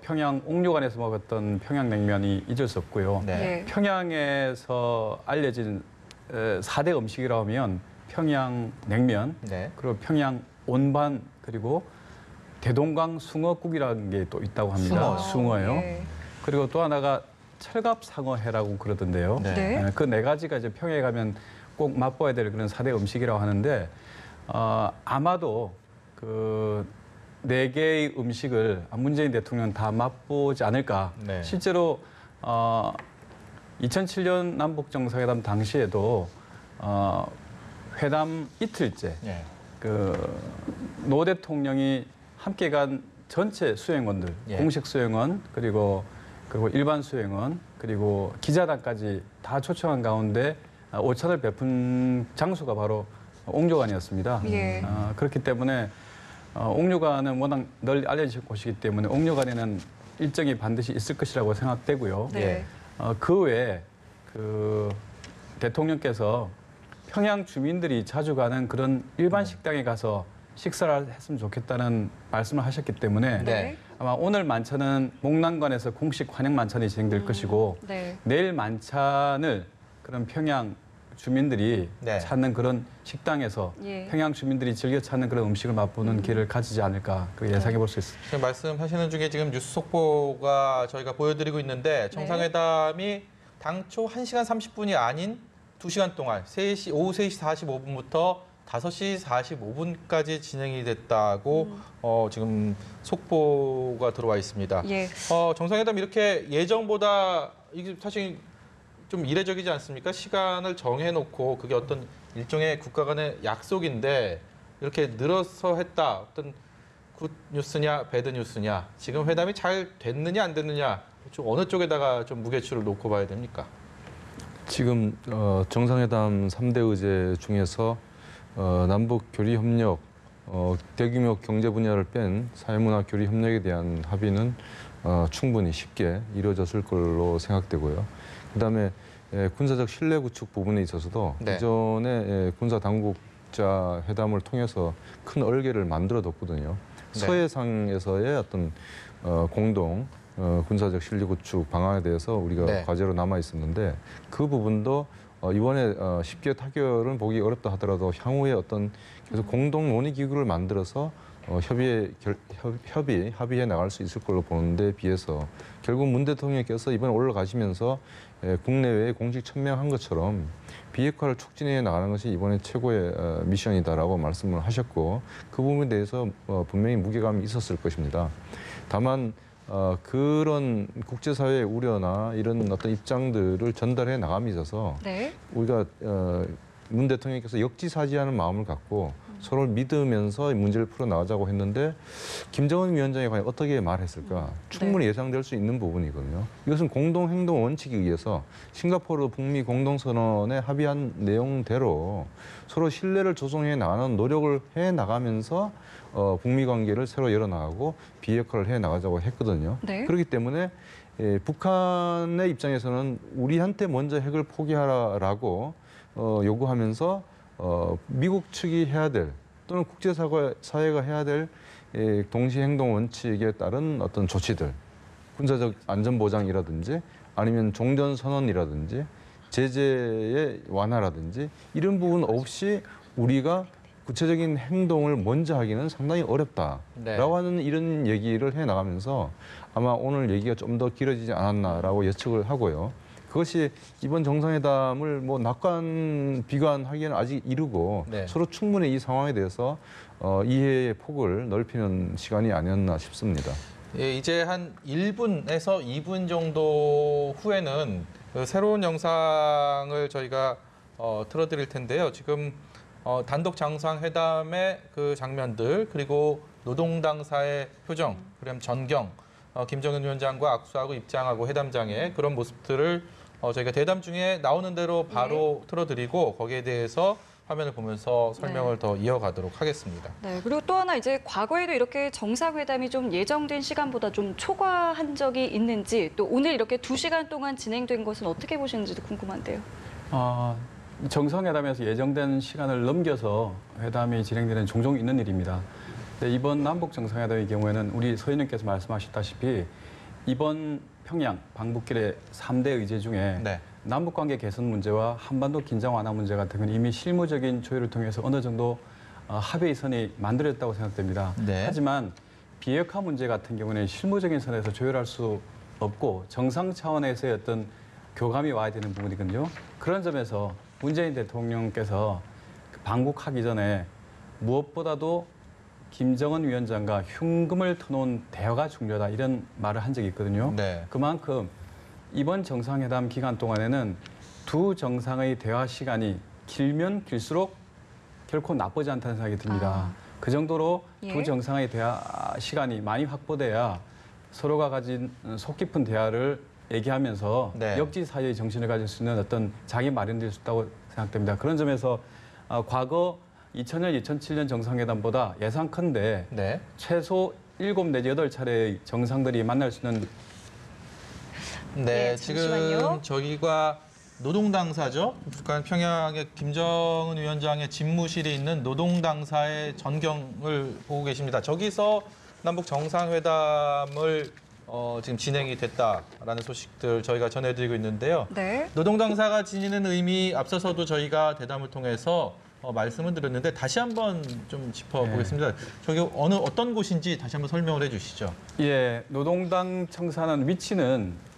평양 옥류관에서 먹었던 평양냉면이 잊을 수 없고요. 네. 평양에서 알려진 4대 음식이라고 하면 평양냉면, 네. 그리고 평양 온반, 그리고 대동강 숭어국이라는 게 또 있다고 합니다. 숭어요. 네. 그리고 또 하나가 철갑상어회라고 그러던데요. 네. 그 네 가지가 이제 평양에 가면 꼭 맛봐야 될 그런 4대 음식이라고 하는데 아마도 그 4개의 음식을 문재인 대통령은 다 맛보지 않을까. 네. 실제로 2007년 남북 정상회담 당시에도 회담 이틀째 네. 그 노 대통령이 함께 간 전체 수행원들, 예. 공식 수행원 그리고 일반 수행원 그리고 기자단까지 다 초청한 가운데 오찬을 베푼 장소가 바로 옥류관이었습니다. 예. 그렇기 때문에 옥류관은 워낙 널리 알려진 곳이기 때문에 옥류관에는 일정이 반드시 있을 것이라고 생각되고요. 네. 그 외에 대통령께서 평양 주민들이 자주 가는 그런 일반 식당에 가서 식사를 했으면 좋겠다는 말씀을 하셨기 때문에 네. 아마 오늘 만찬은 목란관에서 공식 환영 만찬이 진행될 것이고 네. 내일 만찬을 그런 평양 주민들이 네. 찾는 그런 식당에서 예. 평양 주민들이 즐겨 찾는 그런 음식을 맛보는 기회를 가지지 않을까 그렇게 예상해 볼 수 있습니다. 지금 말씀하시는 중에 지금 뉴스 속보가 저희가 보여드리고 있는데 정상회담이 당초 1시간 30분이 아닌 2시간 동안 오후 3시 45분부터 5시 45분까지 진행이 됐다고 지금 속보가 들어와 있습니다. 예. 정상회담 이렇게 예정보다 이게 사실 좀 이례적이지 않습니까? 시간을 정해놓고 그게 어떤 일종의 국가 간의 약속인데 이렇게 늘어서 했다. 어떤 굿 뉴스냐 배드 뉴스냐. 지금 회담이 잘 됐느냐 안 됐느냐. 좀 어느 쪽에다가 좀 무게추를 놓고 봐야 됩니까? 지금 정상회담 3대 의제 중에서 남북 교리 협력, 대규모 경제 분야를 뺀 사회문화 교리 협력에 대한 합의는 충분히 쉽게 이루어졌을 걸로 생각되고요. 그다음에 군사적 신뢰 구축 부분에 있어서도 네. 기존의 군사 당국자 회담을 통해서 큰 얼개를 만들어뒀거든요. 네. 서해상에서의 어떤 공동 군사적 신뢰 구축 방안에 대해서 우리가 네. 과제로 남아 있었는데 그 부분도 이번에 쉽게 타결은 보기 어렵다 하더라도 향후에 어떤 계속 공동 논의 기구를 만들어서 협의해 나갈 수 있을 걸로 보는데 비해서 결국 문 대통령께서 이번에 올라가시면서 국내외에 공식 천명한 것처럼 비핵화를 촉진해 나가는 것이 이번에 최고의 미션이다라고 말씀을 하셨고 그 부분에 대해서 분명히 무게감이 있었을 것입니다. 다만 그런 국제사회의 우려나 이런 어떤 입장들을 전달해 나감에 있어서 네. 우리가 문 대통령께서 역지사지하는 마음을 갖고 서로를 믿으면서 문제를 풀어나가자고 했는데 김정은 위원장이 과연 어떻게 말했을까 충분히 예상될 수 있는 부분이거든요. 이것은 공동행동 원칙에 의해서 싱가포르 북미 공동선언에 합의한 내용대로 서로 신뢰를 조성해 나가는 노력을 해 나가면서 북미 관계를 새로 열어나가고 비핵화를 해 나가자고 했거든요. 네. 그렇기 때문에 북한의 입장에서는 우리한테 먼저 핵을 포기하라라고 요구하면서 미국 측이 해야 될 또는 국제사회가 해야 될 동시행동 원칙에 따른 어떤 조치들, 군사적 안전보장이라든지 아니면 종전선언이라든지 제재의 완화라든지 이런 부분 없이 우리가 구체적인 행동을 먼저 하기는 상당히 어렵다라고 네. 하는 이런 얘기를 해나가면서 아마 오늘 얘기가 좀 더 길어지지 않았나라고 예측을 하고요. 그것이 이번 정상회담을 뭐 낙관, 비관하기에는 아직 이르고 네. 서로 충분히 이 상황에 대해서 이해의 폭을 넓히는 시간이 아니었나 싶습니다. 예, 이제 한 1분에서 2분 정도 후에는 그 새로운 영상을 저희가 틀어드릴 텐데요. 지금 단독 정상회담의 그 장면들 그리고 노동당사의 표정, 그럼 전경, 김정은 위원장과 악수하고 입장하고 회담장의 그런 모습들을 저희가 대담 중에 나오는 대로 바로 틀어드리고 거기에 대해서 화면을 보면서 설명을 더 이어가도록 하겠습니다. 네, 그리고 또 하나 이제 과거에도 이렇게 정상회담이 좀 예정된 시간보다 좀 초과한 적이 있는지 또 오늘 이렇게 2시간 동안 진행된 것은 어떻게 보시는지도 궁금한데요. 정상회담에서 예정된 시간을 넘겨서 회담이 진행되는 종종 있는 일입니다. 근데 이번 남북 정상회담의 경우에는 우리 서 의원님께서 말씀하셨다시피 이번 평양 방북길의 3대 의제 중에 네. 남북관계 개선 문제와 한반도 긴장 완화 문제 같은 건 이미 실무적인 조율을 통해서 어느 정도 합의의 선이 만들어졌다고 생각됩니다. 네. 하지만 비핵화 문제 같은 경우는 실무적인 선에서 조율할 수 없고 정상 차원에서의 어떤 교감이 와야 되는 부분이거든요. 그런 점에서 문재인 대통령께서 방북하기 전에 무엇보다도 김정은 위원장과 흉금을 터놓은 대화가 중요하다 이런 말을 한 적이 있거든요. 네. 그만큼 이번 정상회담 기간 동안에는 두 정상의 대화 시간이 길면 길수록 결코 나쁘지 않다는 생각이 듭니다. 그 정도로 예. 두 정상의 대화 시간이 많이 확보돼야 서로가 가진 속 깊은 대화를 얘기하면서 네. 역지 사회의 정신을 가질 수 있는 어떤 장이 마련될 수 있다고 생각됩니다. 그런 점에서 과거 2000년, 2007년 정상회담보다 예상컨대 네. 최소 7 내지 8차례의 정상들이 만날 수 있는 네, 네, 지금 잠시만요. 저기가 노동당사죠. 북한 평양의 김정은 위원장의 집무실이 있는 노동당사의 전경을 보고 계십니다. 저기서 남북 정상회담을 지금 진행이 됐다라는 소식들 저희가 전해드리고 있는데요. 네. 노동당사가 지니는 의미 앞서서도 저희가 대담을 통해서 말씀을 드렸는데 다시 한번 좀 짚어보겠습니다. 저기 어떤 곳인지 다시 한번 설명을 해주시죠. 예, 노동당 청사는 위치는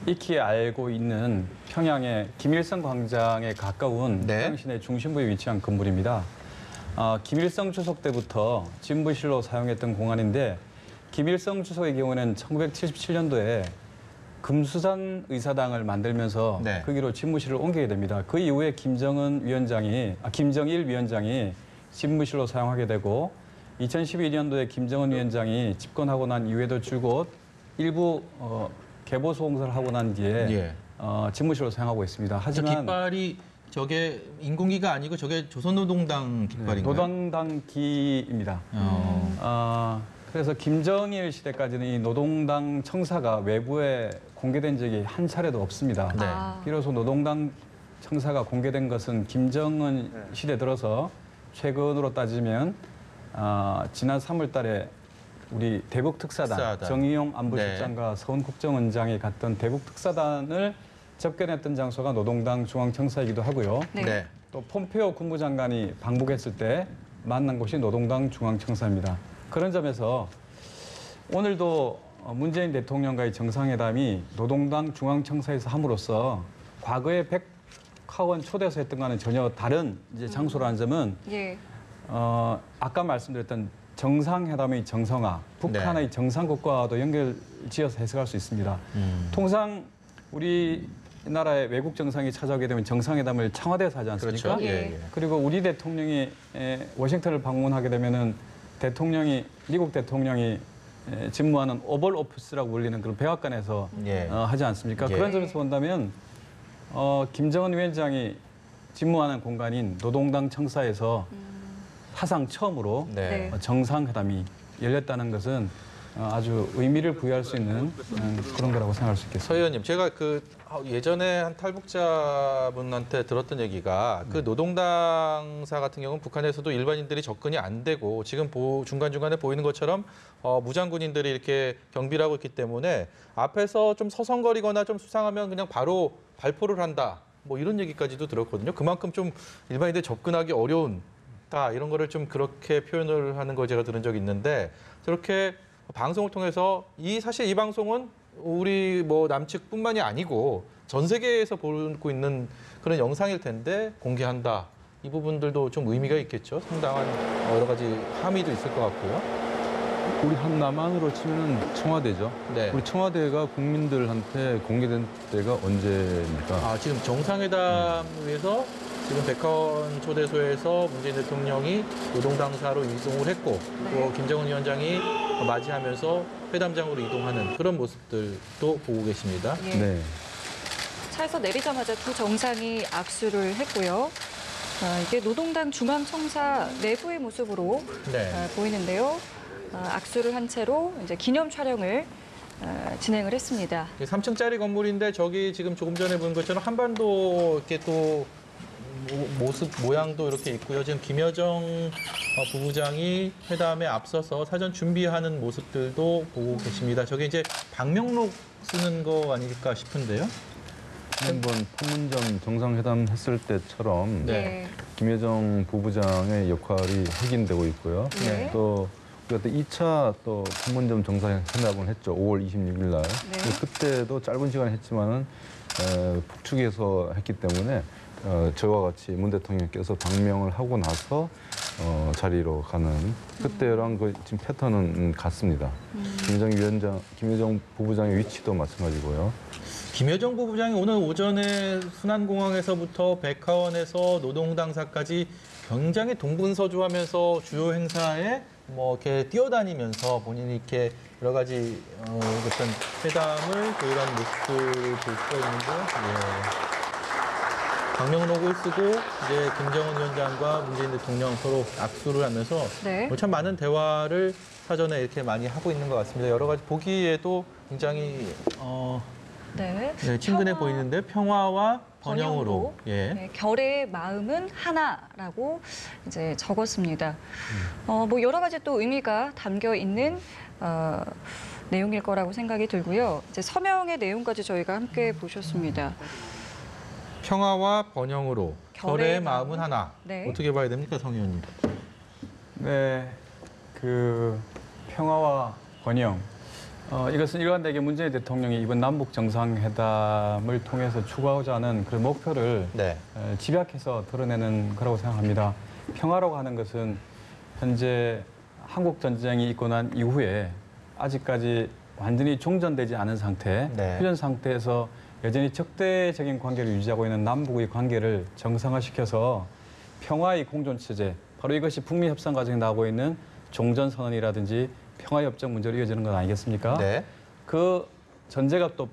익히 알고 있는 평양의 김일성 광장에 가까운 네. 평양 시내 중심부에 위치한 건물입니다. 김일성 주석 때부터 집무실로 사용했던 공간인데 김일성 주석의 경우는 1977년도에 금수산 의사당을 만들면서 네. 거기로 집무실을 옮기게 됩니다. 그 이후에 김정일 위원장이 집무실로 사용하게 되고 2012년도에 김정은 위원장이 집권하고 난 이후에도 줄곧 일부 개보 소공사를 하고 난 뒤에 예. 집무실로 사용하고 있습니다. 저 하지만 깃발이 저게 인공기가 아니고 저게 조선노동당 깃발인가요? 노동당 기입니다. 그래서 김정일 시대까지는 이 노동당 청사가 외부에 공개된 적이 한 차례도 없습니다. 네. 비로소 노동당 청사가 공개된 것은 김정은 시대 들어서 최근으로 따지면 지난 3월 달에 우리 대북 특사단 정의용 안보실장과 서훈 국정원장이 갔던 대북 특사단을 접견했던 장소가 노동당 중앙청사이기도 하고요. 네. 네. 또 폼페오 국무장관이 방북했을 때 만난 곳이 노동당 중앙청사입니다. 그런 점에서 오늘도 문재인 대통령과의 정상회담이 노동당 중앙청사에서 함으로써 과거에 백화원 초대해서 했던 거와는 전혀 다른 이제 장소라는 점은 예. 아까 말씀드렸던 정상회담의 정상화, 북한의 정상국과도 연결지어서 해석할 수 있습니다. 통상 우리나라의 외국 정상이 찾아오게 되면 정상회담을 청와대에서 하지 않습니까? 그렇죠. 예. 그리고 우리 대통령이 워싱턴을 방문하게 되면은 미국 대통령이 집무하는 오벌 오피스라고 불리는 그런 백악관에서 예. 하지 않습니까? 예. 그런 점에서 본다면 김정은 위원장이 집무하는 공간인 노동당 청사에서 사상 처음으로 네. 정상회담이 열렸다는 것은 아주 의미를 부여할 수 있는 그런 거라고 생각할 수 있겠습니다. 서 의원님, 제가 예전에 한 탈북자분한테 들었던 얘기가 그 노동당사 같은 경우는 북한에서도 일반인들이 접근이 안 되고 지금 중간중간에 보이는 것처럼 무장군인들이 이렇게 경비를 하고 있기 때문에 앞에서 좀 서성거리거나 좀 수상하면 그냥 바로 발포를 한다. 뭐 이런 얘기까지도 들었거든요. 그만큼 좀 일반인들이 접근하기 어려운다. 이런 거를 좀 그렇게 표현을 하는 걸 제가 들은 적이 있는데 저렇게 방송을 통해서 사실 이 방송은 우리 남측뿐만이 아니고 전 세계에서 보고 있는 그런 영상일 텐데 공개한다. 이 부분들도 좀 의미가 있겠죠. 상당한 여러 가지 함의도 있을 것 같고요. 우리 한남한으로 치면 청와대죠. 네. 우리 청와대가 국민들한테 공개된 때가 언제입니까? 지금 정상회담 위해서 지금 백화원 초대소에서 문재인 대통령이 노동당사로 이동을 했고 또 김정은 위원장이 맞이하면서 회담장으로 이동하는 그런 모습들도 보고 계십니다. 예. 네. 차에서 내리자마자 두 정상이 악수를 했고요. 이게 노동당 중앙청사 내부의 모습으로 네. 보이는데요. 악수를 한 채로 이제 기념 촬영을 진행을 했습니다. 3층짜리 건물인데 저기 지금 조금 전에 본 것처럼 한반도 이렇게 또 모양도 이렇게 있고요. 지금 김여정 부부장이 회담에 앞서서 사전 준비하는 모습들도 보고 계십니다. 저게 이제 방명록 쓰는 거 아닐까 싶은데요. 지난번 판문점 정상회담 했을 때처럼 네. 김여정 부부장의 역할이 확인되고 있고요. 네. 또 우리가 또 2차 또 판문점 정상회담을 했죠. 5월 26일 날. 네. 그때도 짧은 시간에 했지만은 북측에서 했기 때문에 저와 같이 문 대통령께서 방명을 하고 나서 자리로 가는 그때랑 그 지금 패턴은 같습니다. 김여정 부부장의 위치도 마찬가지고요. 김여정 부부장이 오늘 오전에 순환공항에서부터 백화원에서 노동당사까지 굉장히 동분서주하면서 주요 행사에 뭐 이렇게 뛰어다니면서 본인이 이렇게 여러 가지 어떤 회담을 교류하는 모습을 볼 수가 있는데요. 예. 방명록을 쓰고 이제 김정은 위원장과 문재인 대통령 서로 악수를 하면서 네. 참 많은 대화를 사전에 이렇게 많이 하고 있는 것 같습니다. 여러 가지 보기에도 굉장히 네. 네, 친근해 평화- 보이는데 평화와 번영으로. 예. 네, 결의 마음은 하나라고 이제 적었습니다. 뭐 여러 가지 또 의미가 담겨 있는 내용일 거라고 생각이 들고요. 이제 서명의 내용까지 저희가 함께 보셨습니다. 평화와 번영으로 결의 결의 마음은 하나. 네. 어떻게 봐야 됩니까, 성 의원님? 네, 그 평화와 번영. 이것은 일관되게 문재인 대통령이 이번 남북 정상회담을 통해서 추구하고자 하는 그런 목표를 네. 집약해서 드러내는 거라고 생각합니다. 평화라고 하는 것은 현재 한국 전쟁이 있고 난 이후에 아직까지 완전히 종전되지 않은 상태, 네. 휴전 상태에서 여전히 적대적인 관계를 유지하고 있는 남북의 관계를 정상화시켜서 평화의 공존체제, 바로 이것이 북미 협상 과정에 나오고 있는 종전선언이라든지 평화협정 문제로 이어지는 것 아니겠습니까? 네. 그 전제가 또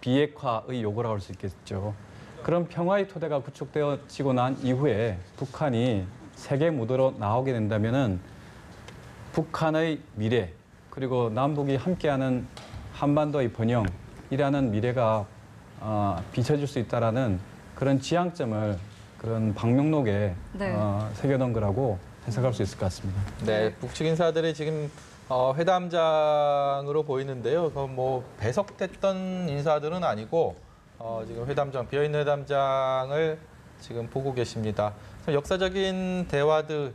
비핵화의 요구라고 할 수 있겠죠. 그런 평화의 토대가 구축되어지고 난 이후에 북한이 세계 무대로 나오게 된다면은 북한의 미래 그리고 남북이 함께하는 한반도의 번영이라는 미래가 비춰질 수 있다라는 그런 지향점을 그런 방명록에 네. 새겨놓은 거라고 해석할 수 있을 것 같습니다. 네, 북측 인사들이 지금 회담장으로 보이는데요. 그건 뭐 배석됐던 인사들은 아니고 지금 회담장, 비어있는 회담장을 지금 보고 계십니다. 역사적인 대화들,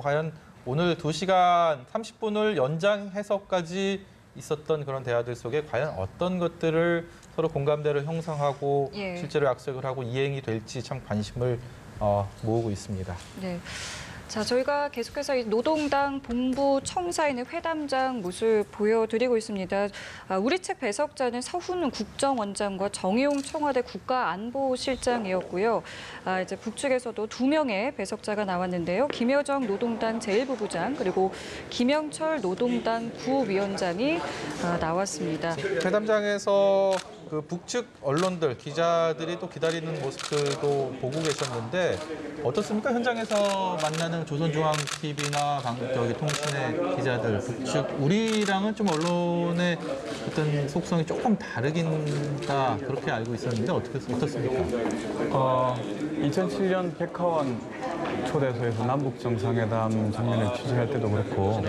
과연 오늘 2시간 30분을 연장해서까지 있었던 그런 대화들 속에 과연 어떤 것들을 서로 공감대를 형성하고 예. 실제로 약속을 하고 이행이 될지 참 관심을 모으고 있습니다. 네. 자, 저희가 계속해서 이 노동당 본부 청사인의 회담장 모습 보여드리고 있습니다. 우리 측 배석자는 서훈 국정원장과 정의용 청와대 국가안보실장이었고요. 이제 북측에서도 2명의 배석자가 나왔는데요. 김여정 노동당 제1부부장 그리고 김영철 노동당 구위원장이 나왔습니다. 회담장에서 그 북측 언론들, 기자들이 또 기다리는 모습들도 보고 계셨는데 어떻습니까? 현장에서 만나는 조선중앙TV나 통신의 기자들, 북측 우리랑은 좀 언론의 어떤 속성이 조금 다르긴다 그렇게 알고 있었는데 어떻습니까? 2007년 백화원 초대소에서 남북 정상회담 장면을 취재할 때도 그렇고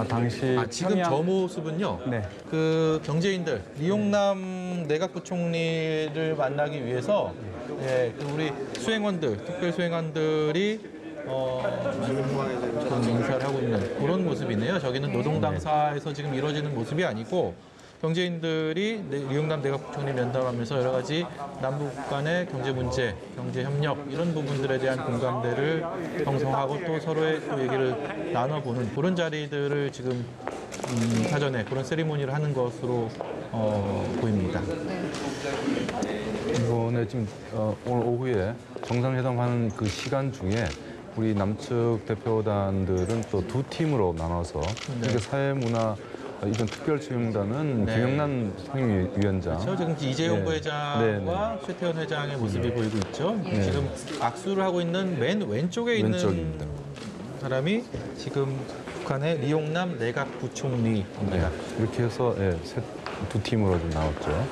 당시 지금 저 모습은요. 네. 그 경제인들 리용남 내각부총리를 만나기 위해서 그 우리 수행원들, 특별 수행원들이 그런 인사를 하고 있는 그런 모습이네요. 저기는 노동당사에서 지금 이루어지는 모습이 아니고 경제인들이 리용남 내각부총리 면담하면서 여러 가지 남북 간의 경제 문제, 경제 협력 이런 부분들에 대한 공감대를 형성하고 또 서로의 또 얘기를 나눠보는 그런 자리들을 지금 사전에 그런 세리머니를 하는 것으로 보입니다. 이번에 지금 오늘 오후에 정상회담하는 그 시간 중에 우리 남측 대표단들은 또 2팀으로 나눠서 이렇게 사회문화 이번 특별수용단은 김영란 상임위원장. 그렇죠. 지금 이재용 네. 부회장과 최태원 회장의 모습이 보이고 있죠. 지금 악수를 하고 있는 맨 왼쪽에 있는 왼쪽입니다. 사람이 지금 북한의 리용남 내각부총리입니다. 이렇게 해서 2팀으로 좀 나왔죠.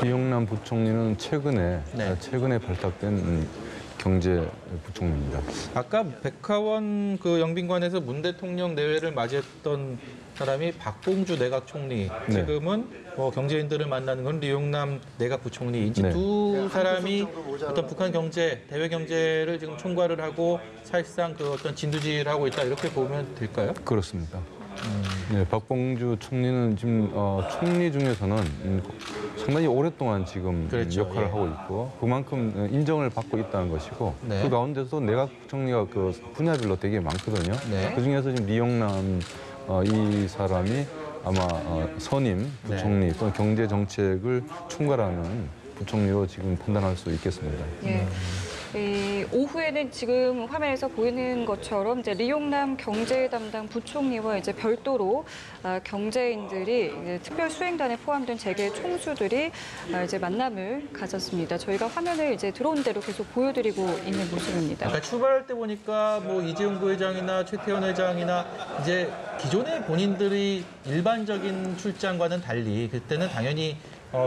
리용남 부총리는 최근에 발탁된 경제부총리입니다. 아까 백화원 그 영빈관에서 문 대통령 내외를 맞이했던 사람이 박봉주 내각총리. 네. 지금은 경제인들을 만나는 건 리용남 내각부총리. 이 네. 두 사람이 어떤 북한 경제, 대외 경제를 지금 총괄을 하고 사실상 그 어떤 진두지휘를 하고 있다 이렇게 보면 될까요? 그렇습니다. 네, 박봉주 총리는 지금 총리 중에서는 상당히 오랫동안 지금 그렇죠. 역할을 예. 하고 있고 그만큼 인정을 받고 있다는 것이고 네. 그 가운데서 내각 총리가 그 분야별로 되게 많거든요. 네. 그 중에서 지금 리용남 이 사람이 아마 선임 부총리 또는 경제 정책을 총괄하는 부총리로 지금 판단할 수 있겠습니다. 예. 이 오후에는 지금 화면에서 보이는 것처럼 이제 리용남 경제 담당 부총리와 이제 별도로 경제인들이 이제 특별 수행단에 포함된 재계 총수들이 이제 만남을 가졌습니다. 저희가 화면을 이제 들어온 대로 계속 보여드리고 있는 모습입니다. 아까 출발할 때 보니까 뭐 이재용 부회장이나 최태원 회장이나 이제 기존의 본인들이 일반적인 출장과는 달리 그때는 당연히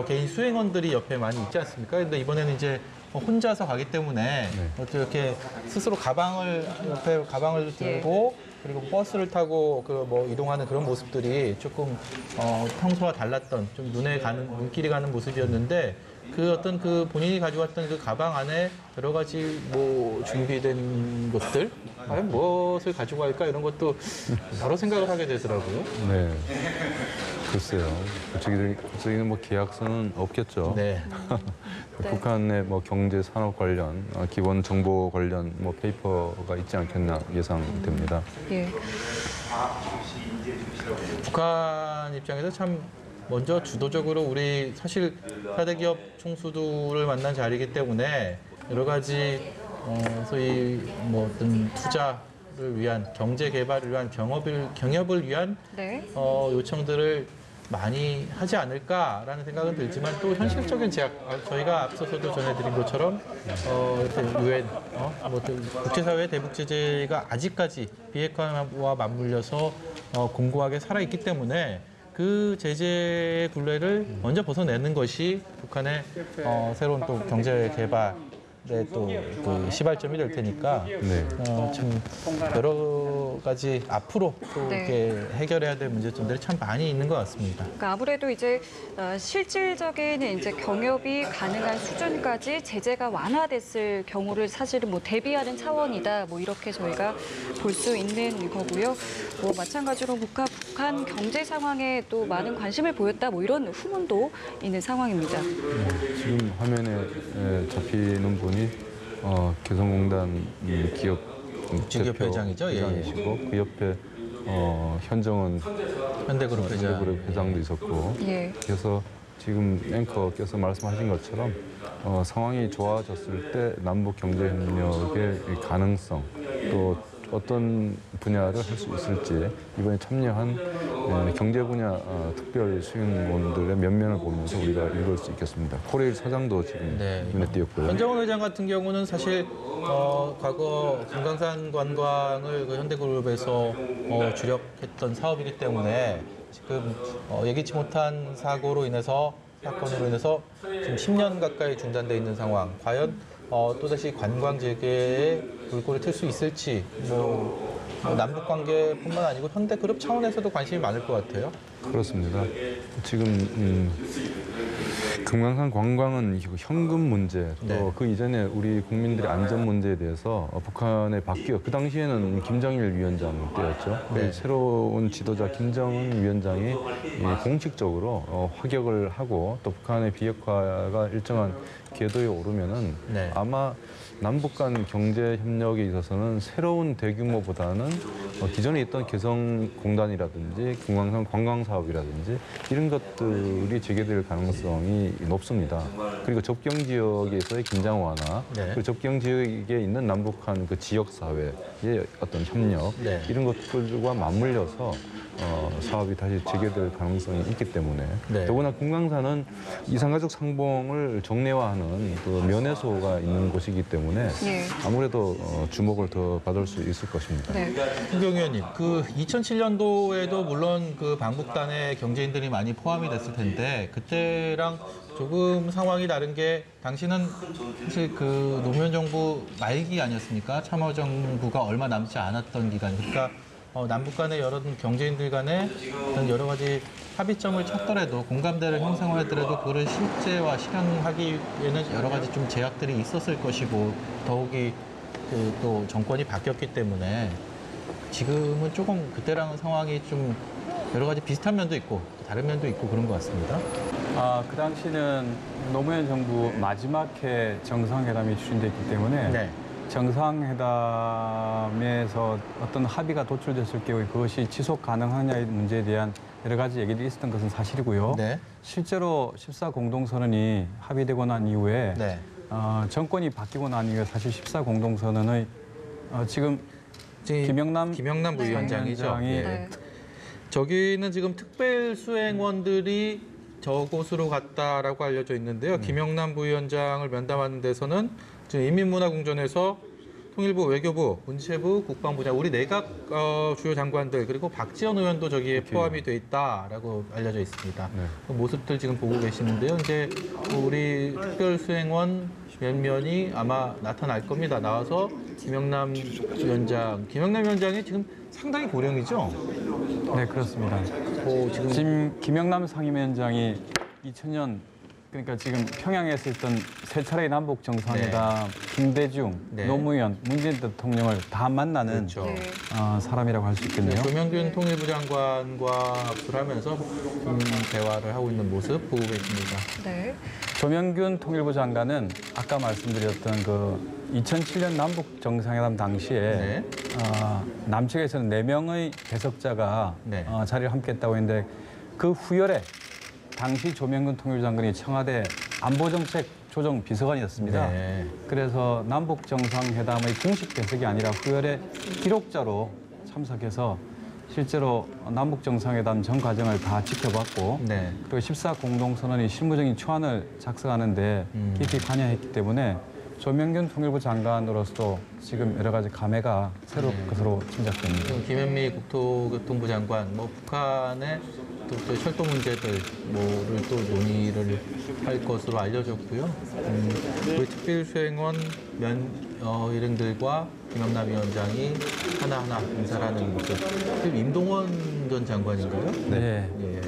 개인 수행원들이 옆에 많이 있지 않습니까? 근데 이번에는 이제 혼자서 가기 때문에 이렇게 스스로 옆에 가방을 들고 그리고 버스를 타고 그 뭐 이동하는 그런 모습들이 조금 평소와 달랐던 좀 눈길이 가는 모습이었는데 그 어떤 그 본인이 가져왔던 그 가방 안에 여러 가지 뭐 준비된 것들 과연 무엇을 가지고 갈까 이런 것도 바로 생각을 하게 되더라고요. 네. 글쎄요. 저희는 뭐 계약서는 없겠죠. 네. 북한의 뭐 경제 산업 관련, 기본 정보 관련 뭐 페이퍼가 있지 않겠나 예상됩니다. 예. 북한 입장에서 참 먼저 주도적으로 우리 사실 4대 기업 총수들을 만난 자리이기 때문에 여러 가지 소위 뭐 어떤 투자를 위한 경제 개발을 위한 경협을 위한 네. 요청들을 많이 하지 않을까라는 생각은 들지만 또 현실적인 제약 저희가 앞서서도 전해드린 것처럼 이렇게 유엔 국제사회의 대북 제재가 아직까지 비핵화와 맞물려서 공고하게 살아있기 때문에 그 제재 굴레를 먼저 벗어내는 것이 북한의 새로운 또 경제 개발의 또 그 시발점이 될 테니까 네. 참 여러 가지 앞으로 또 네. 이렇게 해결해야 될 문제점들이 참 많이 있는 것 같습니다. 그러니까 아무래도 이제 실질적인 이제 경협이 가능한 수준까지 제재가 완화됐을 경우를 사실은 뭐 대비하는 차원이다. 뭐 이렇게 저희가 볼 수 있는 거고요. 뭐 마찬가지로 북한 경제 상황에 또 많은 관심을 보였다. 뭐 이런 후문도 있는 상황입니다. 지금 화면에 잡히는 분이 개성공단 기업 국제기업 대표 회장이죠? 예, 예. 회장이시고 그 옆에 현정은 현대그룹 회장. 현대그룹 회장도 있었고 예. 그래서 지금 앵커께서 말씀하신 것처럼 상황이 좋아졌을 때 남북 경제 협력의 가능성 또 어떤 분야를 할 수 있을지 이번에 참여한 경제 분야 특별 수행원들의 면면을 보면서 우리가 읽을 수 있겠습니다. 코레일 사장도 지금 눈에 띄었고요. 현정원 회장 같은 경우는 사실 과거 금강산 관광을 그 현대그룹에서 주력했던 사업이기 때문에 지금 예기치 못한 사건으로 인해서 지금 10년 가까이 중단돼 있는 상황. 과연 또다시 관광 재개에 불꽃을 틀 수 있을지 뭐 남북 관계뿐만 아니고 현대그룹 차원에서도 관심이 많을 것 같아요. 그렇습니다. 지금 금강산 관광은 현금 문제 또 그 이전에 우리 국민들의 안전 문제에 대해서 북한의 그 당시에는 김정일 위원장 때였죠. 네. 새로운 지도자 김정은 위원장이 공식적으로 화격을 하고 또 북한의 비핵화가 일정한 궤도에 오르면은 네. 아마 남북 간 경제 협력에 있어서는 새로운 대규모보다는 기존에 있던 개성공단이라든지 금강산 관광 사업이라든지 이런 것들이 재개될 가능성이 높습니다. 그리고 접경 지역에서의 긴장 완화, 네. 그리고 접경 지역에 있는 남북한 그 지역 사회의 어떤 협력 네. 이런 것들과 맞물려서 사업이 다시 재개될 가능성이 있기 때문에 네. 더구나 금강산은 이산가족 상봉을 정례화하는 그 면회소가 있는 곳이기 때문에 예. 아무래도 주목을 더 받을 수 있을 것입니다. 네. 홍경 의원님, 그 2007년도에도 물론 그 방북단에 경제인들이 많이 포함이 됐을 텐데 그때랑 조금 상황이 다른 게 당시는 사실 그 노무현 정부 말기 아니었습니까? 참여정부가 얼마 남지 않았던 기간. 그러니까 남북 간의 여러 경제인들 간에 여러 가지 합의점을 찾더라도 공감대를 형성하더라도 그거를 실제화 실현하기에는 여러 가지 좀 제약들이 있었을 것이고 더욱이 그 또 정권이 바뀌었기 때문에 지금은 조금 그때랑 상황이 좀 여러 가지 비슷한 면도 있고 다른 면도 있고 그런 것 같습니다. 그 당시는 노무현 정부 마지막 해 정상회담이 추진됐기 때문에 네. 정상회담에서 어떤 합의가 도출됐을 경우에 그것이 지속 가능하냐의 문제에 대한 여러 가지 얘기들이 있었던 것은 사실이고요. 네. 실제로 14 공동선언이 합의되고 난 이후에 네. 정권이 바뀌고 난 이후에 사실 14 공동선언의 지금 김영남 부위원장이죠. 부위원장이 네. 저기는 지금 특별 수행원들이 저곳으로 갔다라고 알려져 있는데요. 김영남 부위원장을 면담하는 데서는 지금 인민문화궁전에서 통일부, 외교부, 문체부, 국방부, 우리 내각 주요 장관들 그리고 박지원 의원도 저기에 포함이 돼 있다라고 알려져 있습니다. 네. 그 모습들 지금 보고 계시는데요. 이제 우리 특별 수행원 몇 면이 아마 나타날 겁니다. 나와서 김영남 위원장이 지금 상당히 고령이죠. 네, 그렇습니다. 지금 김영남 상임위원장이 2000년 그러니까 지금 평양에서 있던 세 차례의 남북 정상회담 김대중, 네. 노무현, 문재인 대통령을 다 만나는 그렇죠. 네. 사람이라고 할 수 있겠네요. 조명균 통일부 장관과 합수를 하면서 대화를 하고 있는 모습 보고 계십니다. 네. 조명균 통일부 장관은 아까 말씀드렸던 그 2007년 남북 정상회담 당시에 네. 남측에서는 4명의 배석자가 네. 자리를 함께했다고 했는데 그 후열에 당시 조명균 통일부 장관이 청와대 안보정책 조정 비서관이었습니다. 네. 그래서 남북 정상회담의 공식 배석이 아니라 후열의 기록자로 참석해서 실제로 남북 정상회담 전 과정을 다 지켜봤고 네. 그리고 14 공동선언의 실무적인 초안을 작성하는데 깊이 관여했기 때문에 조명균 통일부 장관으로서도 지금 여러 가지 감회가 새로울 것으로 짐작됩니다. 지금 김현미 국토교통부 장관, 북한의 또 철도 문제들 뭐를 또 논의를 할 것으로 알려졌고요. 우리 특별수행원 일행들과 김영남 위원장이 하나하나 인사를 하는 모습. 지금 임동원 전 장관인가요? 네. 예.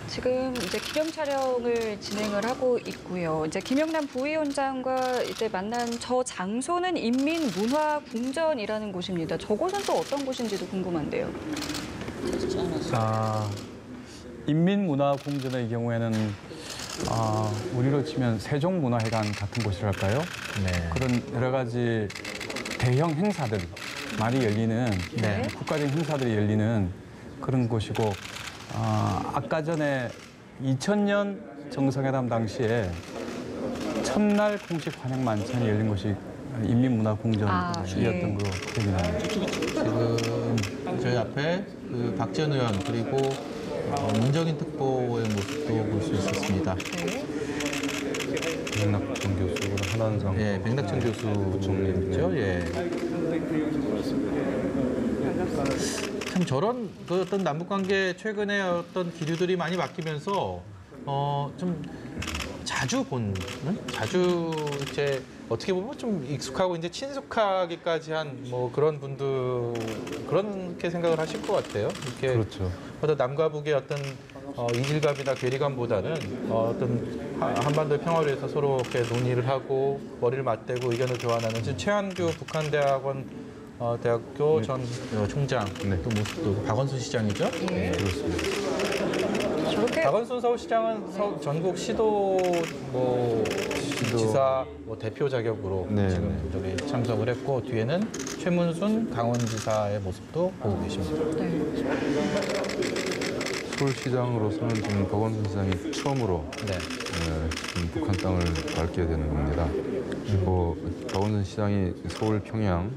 지금 이제 기념 촬영을 진행을 하고 있고요. 이제 김영남 부위원장과 이제 만난 저 장소는 인민문화궁전이라는 곳입니다. 저곳은 또 어떤 곳인지도 궁금한데요. 인민문화궁전의 경우에는 우리로 치면 세종문화회관 같은 곳이랄까요? 네. 그런 여러 가지 대형 행사들 많이 열리는 네. 국가적인 행사들이 열리는 그런 곳이고 아까 전에 2000년 정상회담 당시에 첫날 공식 환영 만찬이 열린 곳이 인민문화궁전이었던 거 기억이 납니다. 지금 저희 앞에 그 박지원 의원 그리고 문정인 특보의 모습도 볼 수 있었습니다. 네. 백낙정 교수, 한한상. 예, 백낙천 교수 부총리죠. 예. 참 저런 그 어떤 남북 관계 최근에 어떤 기류들이 많이 바뀌면서 좀 자주 이제 어떻게 보면 좀 익숙하고 이제 친숙하기까지 한 뭐 그런 분들 그렇게 생각을 하실 것 같아요. 이렇게 그렇죠. 어떤 남과 북의 어떤 이질감이나 괴리감보다는 어떤 한반도의 평화를 위해서 서로 이렇게 논의를 하고 머리를 맞대고 의견을 교환하는 지금 최한규 북한대학원 대학교 전 총장 또 모습도 박원순 시장이죠. 예. 그렇습니다. 저렇게 박원순 서울시장은 전국 시도 지사 대표 자격으로 네, 지금 저기 참석을 했고 뒤에는 최문순 강원지사의 모습도 보고 계십니다. 네. 서울시장으로서는 지금 박원순 시장이 처음으로 네. 지금 북한 땅을 밟게 되는 겁니다. 그리고 박원순 시장이 서울 평양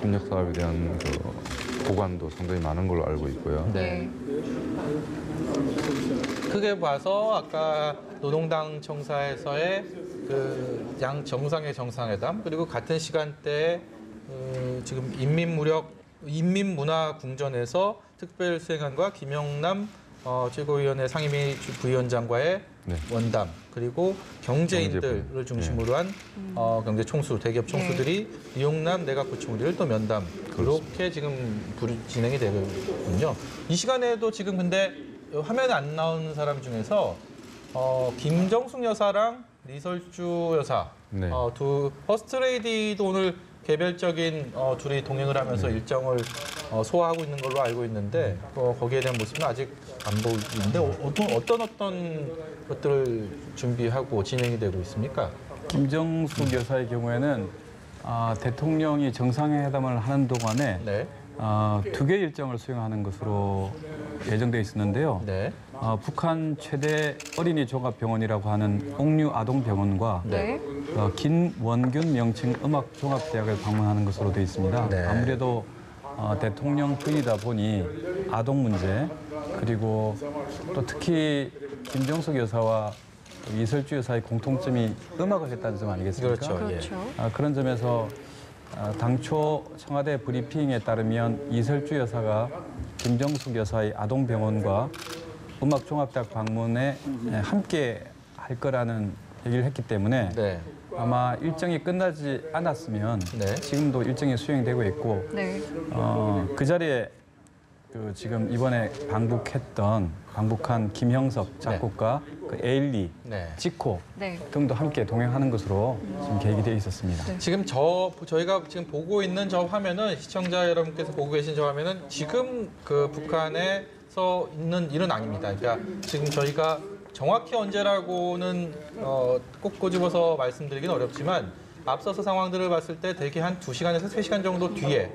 협력 사업에 대한 그 보관도 상당히 많은 걸로 알고 있고요. 네. 크게 봐서 아까 노동당 청사에서의 그 양 정상의 정상회담 그리고 같은 시간대에 지금 인민문화궁전에서 특별수행관과 김영남 최고위원회 상임위 부위원장과의 네. 원담 그리고 경제인들을 경제부. 중심으로 한 경제 총수 대기업 총수들이 이용남 내각부총리를 또 면담 그렇게 지금 진행이 되거든요. 이 시간에도 지금 근데 화면에 안 나오는 사람 중에서 김정숙 여사랑 리설주 여사 네. 두 퍼스트레이디도 오늘 개별적인 둘이 동행을 하면서 일정을 소화하고 있는 걸로 알고 있는데 거기에 대한 모습은 아직 안 보이는데 어떤 것들을 준비하고 진행이 되고 있습니까? 김정숙 여사의 경우에는 대통령이 정상회담을 하는 동안에 네. 2개 일정을 수행하는 것으로 예정돼 있었는데요. 네. 북한 최대 어린이 종합병원이라고 하는 옥류 아동병원과 네. 김원균 명칭 음악종합대학을 방문하는 것으로 되어 있습니다. 네. 아무래도 대통령 부인이다 보니 아동 문제 그리고 또 특히 김정숙 여사와 이설주 여사의 공통점이 음악을 했다는 점 아니겠습니까? 그렇죠. 그렇죠. 그런 점에서 당초 청와대 브리핑에 따르면 이설주 여사가 김정숙 여사의 아동병원과 음악종합대학 방문에 함께 할 거라는 얘기를 했기 때문에 네. 아마 일정이 끝나지 않았으면 네. 지금도 일정이 수행되고 있고 네. 그 자리에 지금 이번에 방북한 김형석 작곡가, 에일리, 네. 지코 네. 등도 함께 동행하는 것으로 지금 계획이 되어 있었습니다. 지금 저희가 지금 보고 있는 저 화면은 시청자 여러분께서 보고 계신 저 화면은 지금 그 북한에서 있는 일은 아닙니다. 그러니까 지금 저희가 정확히 언제라고는 꼭 꼬집어서 말씀드리기는 어렵지만 앞서서 상황들을 봤을 때 대개 한 2시간에서 3시간 정도 뒤에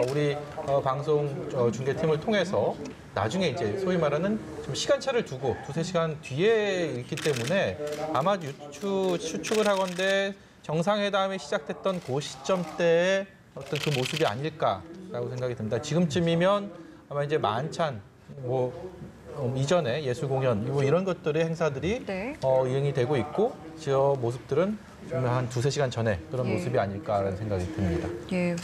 우리 방송 중계팀을 통해서 나중에 이제 소위 말하는 좀 시간차를 두고 2-3시간 뒤에 있기 때문에 아마 추측을 하건대 정상회담이 시작됐던 그 시점대의 어떤 그 모습이 아닐까라고 생각이 듭니다. 지금쯤이면 아마 이제 만찬 이전에 예술 공연 이런 것들의 행사들이 네. 이행이 되고 있고 저 모습들은 한 2-3시간 전에 그런 모습이 아닐까라는 생각이 듭니다. 예.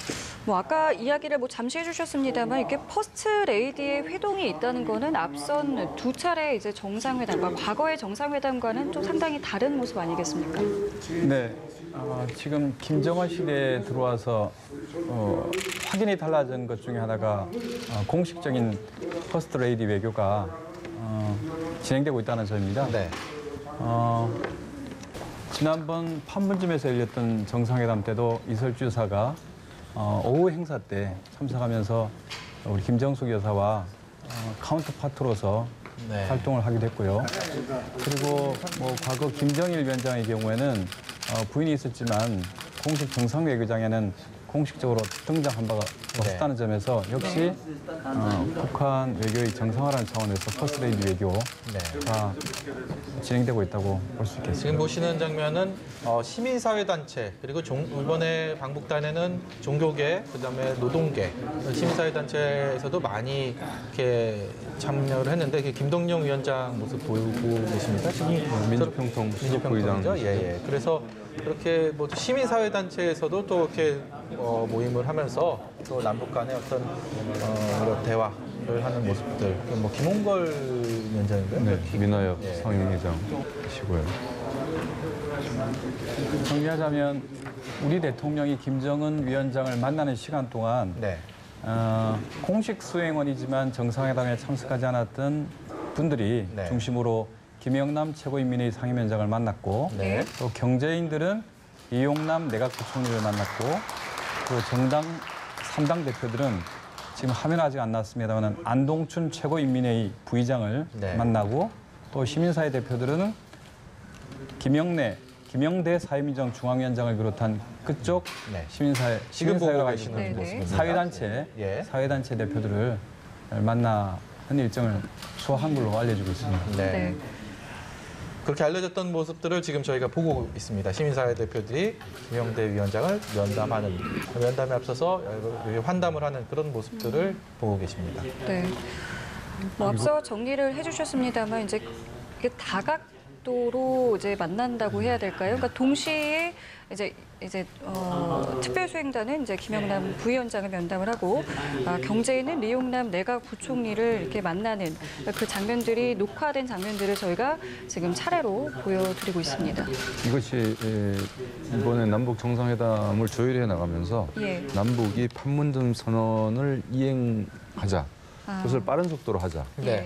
아까 이야기를 잠시 해주셨습니다만 이렇게 퍼스트 레이디의 회동이 있다는 거는 앞선 2차례 이제 정상회담과 과거의 정상회담과는 좀 상당히 다른 모습 아니겠습니까? 네. 지금 김정은 시대에 들어와서 확연히 달라진 것 중에 하나가 공식적인 퍼스트 레이디 외교가 진행되고 있다는 점입니다. 네. 지난번 판문점에서 열렸던 정상회담 때도 이설주 여사가 오후 행사 때 참석하면서 우리 김정숙 여사와 카운터파트로서 네. 활동을 하기도 했고요. 그리고 과거 김정일 위원장의 경우에는 부인이 있었지만 공식 정상 외교장에는 공식적으로 등장한 바가 없었다는 점에서 역시 북한 외교의 정상화라는 차원에서 퍼스트레이디 외교가 진행되고 있다고 볼 수 있겠습니다. 지금 보시는 장면은 시민사회단체 그리고 이번에 방북단에는 종교계 그다음에 노동계 시민사회단체에서도 많이 이렇게 참여를 했는데 김동영 위원장 모습 보이고 계십니다. 지금 민주평통 수석부의장. 예. 그래서 그렇게 시민사회단체에서도 또 이렇게 모임을 하면서 또 남북 간의 어떤 대화를 하는 모습들. 김홍걸 위원장인가요? 네, 민화협 상임회장이시고요. 정리하자면 우리 대통령이 김정은 위원장을 만나는 시간 동안 네. 공식 수행원이지만 정상회담에 참석하지 않았던 분들이 네. 중심으로 김영남 최고인민회의 상임위원장을 만났고 네. 또 경제인들은 이용남 내각부총리를 만났고 또 정당 3당 대표들은 지금 화면 아직 안 나왔습니다만 안동춘 최고인민회의 부의장을 네. 만나고 또 시민사회 대표들은 김영대 사회민정 중앙위원장을 비롯한 그쪽 네. 시민사회 지금 보고 시민사회가 계시는 네, 네. 모습입니다. 사회단체 예. 사회단체 대표들을 만나는 일정을 소화한 걸로 알려지고 있습니다. 네. 네. 그렇게 알려졌던 모습들을 지금 저희가 보고 있습니다. 시민사회 대표들이 김영대 위원장을 면담에 앞서서 환담을 하는 그런 모습들을 보고 계십니다. 네. 앞서 정리를 해주셨습니다만 이제 이게 다각도로 이제 만난다고 해야 될까요? 그러니까 동시에 이제 특별수행단은 이제 김영남 부위원장을 면담을 하고 경제인은 리용남 내각 부총리를 이렇게 만나는 그 장면들이 녹화된 장면들을 저희가 지금 차례로 보여드리고 있습니다. 이것이 이번에 남북 정상회담을 조율해 나가면서 예. 남북이 판문점 선언을 이행하자. 그것을 빠른 속도로 하자. 네.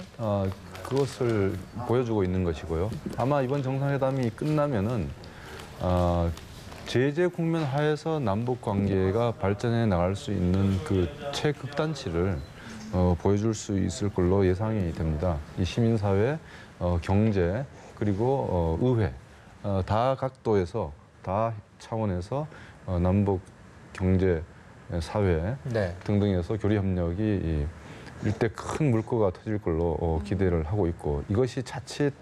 그것을 보여주고 있는 것이고요. 아마 이번 정상회담이 끝나면은 제재 국면 하에서 남북 관계가 발전해 나갈 수 있는 그 최극단치를 보여줄 수 있을 걸로 예상이 됩니다. 이 시민사회, 경제 그리고 의회 다 각도에서 다 차원에서 남북 경제, 사회 네. 등등에서 교류 협력이 일대 큰 물꼬가 터질 걸로 기대를 하고 있고 이것이 자칫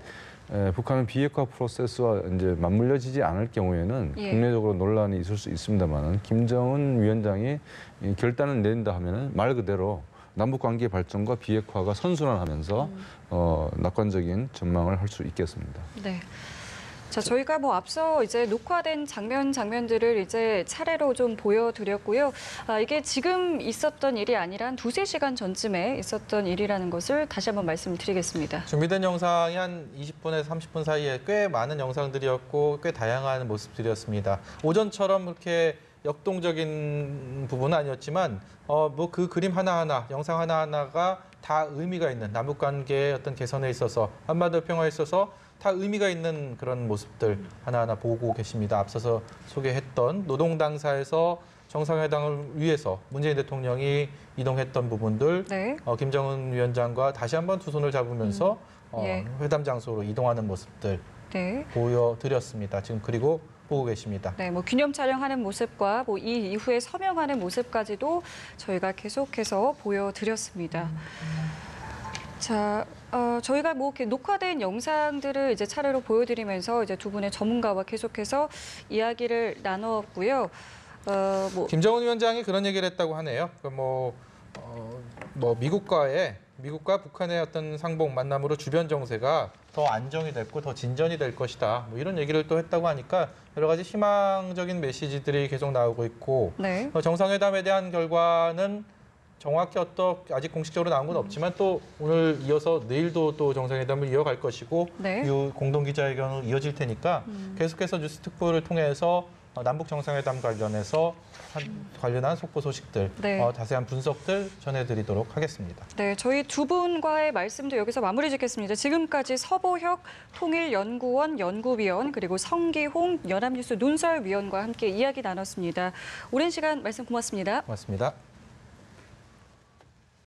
북한은 비핵화 프로세스와 이제 맞물려지지 않을 경우에는 예. 국내적으로 논란이 있을 수 있습니다만은 김정은 위원장이 이 결단을 내린다 하면은 말 그대로 남북 관계 발전과 비핵화가 선순환하면서 낙관적인 전망을 할 수 있겠습니다. 네. 자, 저희가 앞서 이제 녹화된 장면들을 이제 차례로 좀 보여드렸고요. 이게 지금 있었던 일이 아니라 한 2-3시간 전쯤에 있었던 일이라는 것을 다시 한번 말씀드리겠습니다. 준비된 영상이 한 20분에서 30분 사이에 꽤 많은 영상들이었고 꽤 다양한 모습들이었습니다. 오전처럼 그렇게 역동적인 부분은 아니었지만 그 그림 하나하나, 영상 하나하나가 다 의미가 있는 남북 관계의 어떤 개선에 있어서 한반도 평화에 있어서 다 의미가 있는 그런 모습들 하나하나 보고 계십니다. 앞서서 소개했던 노동당사에서 정상회담을 위해서 문재인 대통령이 이동했던 부분들, 네. 김정은 위원장과 다시 한번 두 손을 잡으면서 예. 회담 장소로 이동하는 모습들 네. 보여드렸습니다. 지금 그리고 보고 계십니다. 네, 기념 촬영하는 모습과 이 이후에 서명하는 모습까지도 저희가 계속해서 보여드렸습니다. 자, 저희가 이렇게 녹화된 영상들을 이제 차례로 보여드리면서 이제 두 분의 전문가와 계속해서 이야기를 나눴고요. 김정은 위원장이 그런 얘기를 했다고 하네요. 미국과 북한의 어떤 상봉 만남으로 주변 정세가 더 안정이 됐고 더 진전이 될 것이다. 이런 얘기를 또 했다고 하니까 여러 가지 희망적인 메시지들이 계속 나오고 있고 네. 정상회담에 대한 결과는 정확히 아직 공식적으로 나온 건 없지만 또 오늘 이어서 내일도 또 정상회담을 이어갈 것이고 네. 이 공동 기자회견으로 이어질 테니까 계속해서 뉴스특보를 통해서 남북 정상회담 관련한 속보 소식들, 네. 자세한 분석들 전해드리도록 하겠습니다. 네, 저희 두 분과의 말씀도 여기서 마무리 짓겠습니다. 지금까지 서보혁 통일연구원 연구위원 그리고 성기홍 연합뉴스 논설위원과 함께 이야기 나눴습니다. 오랜 시간 말씀 고맙습니다. 고맙습니다.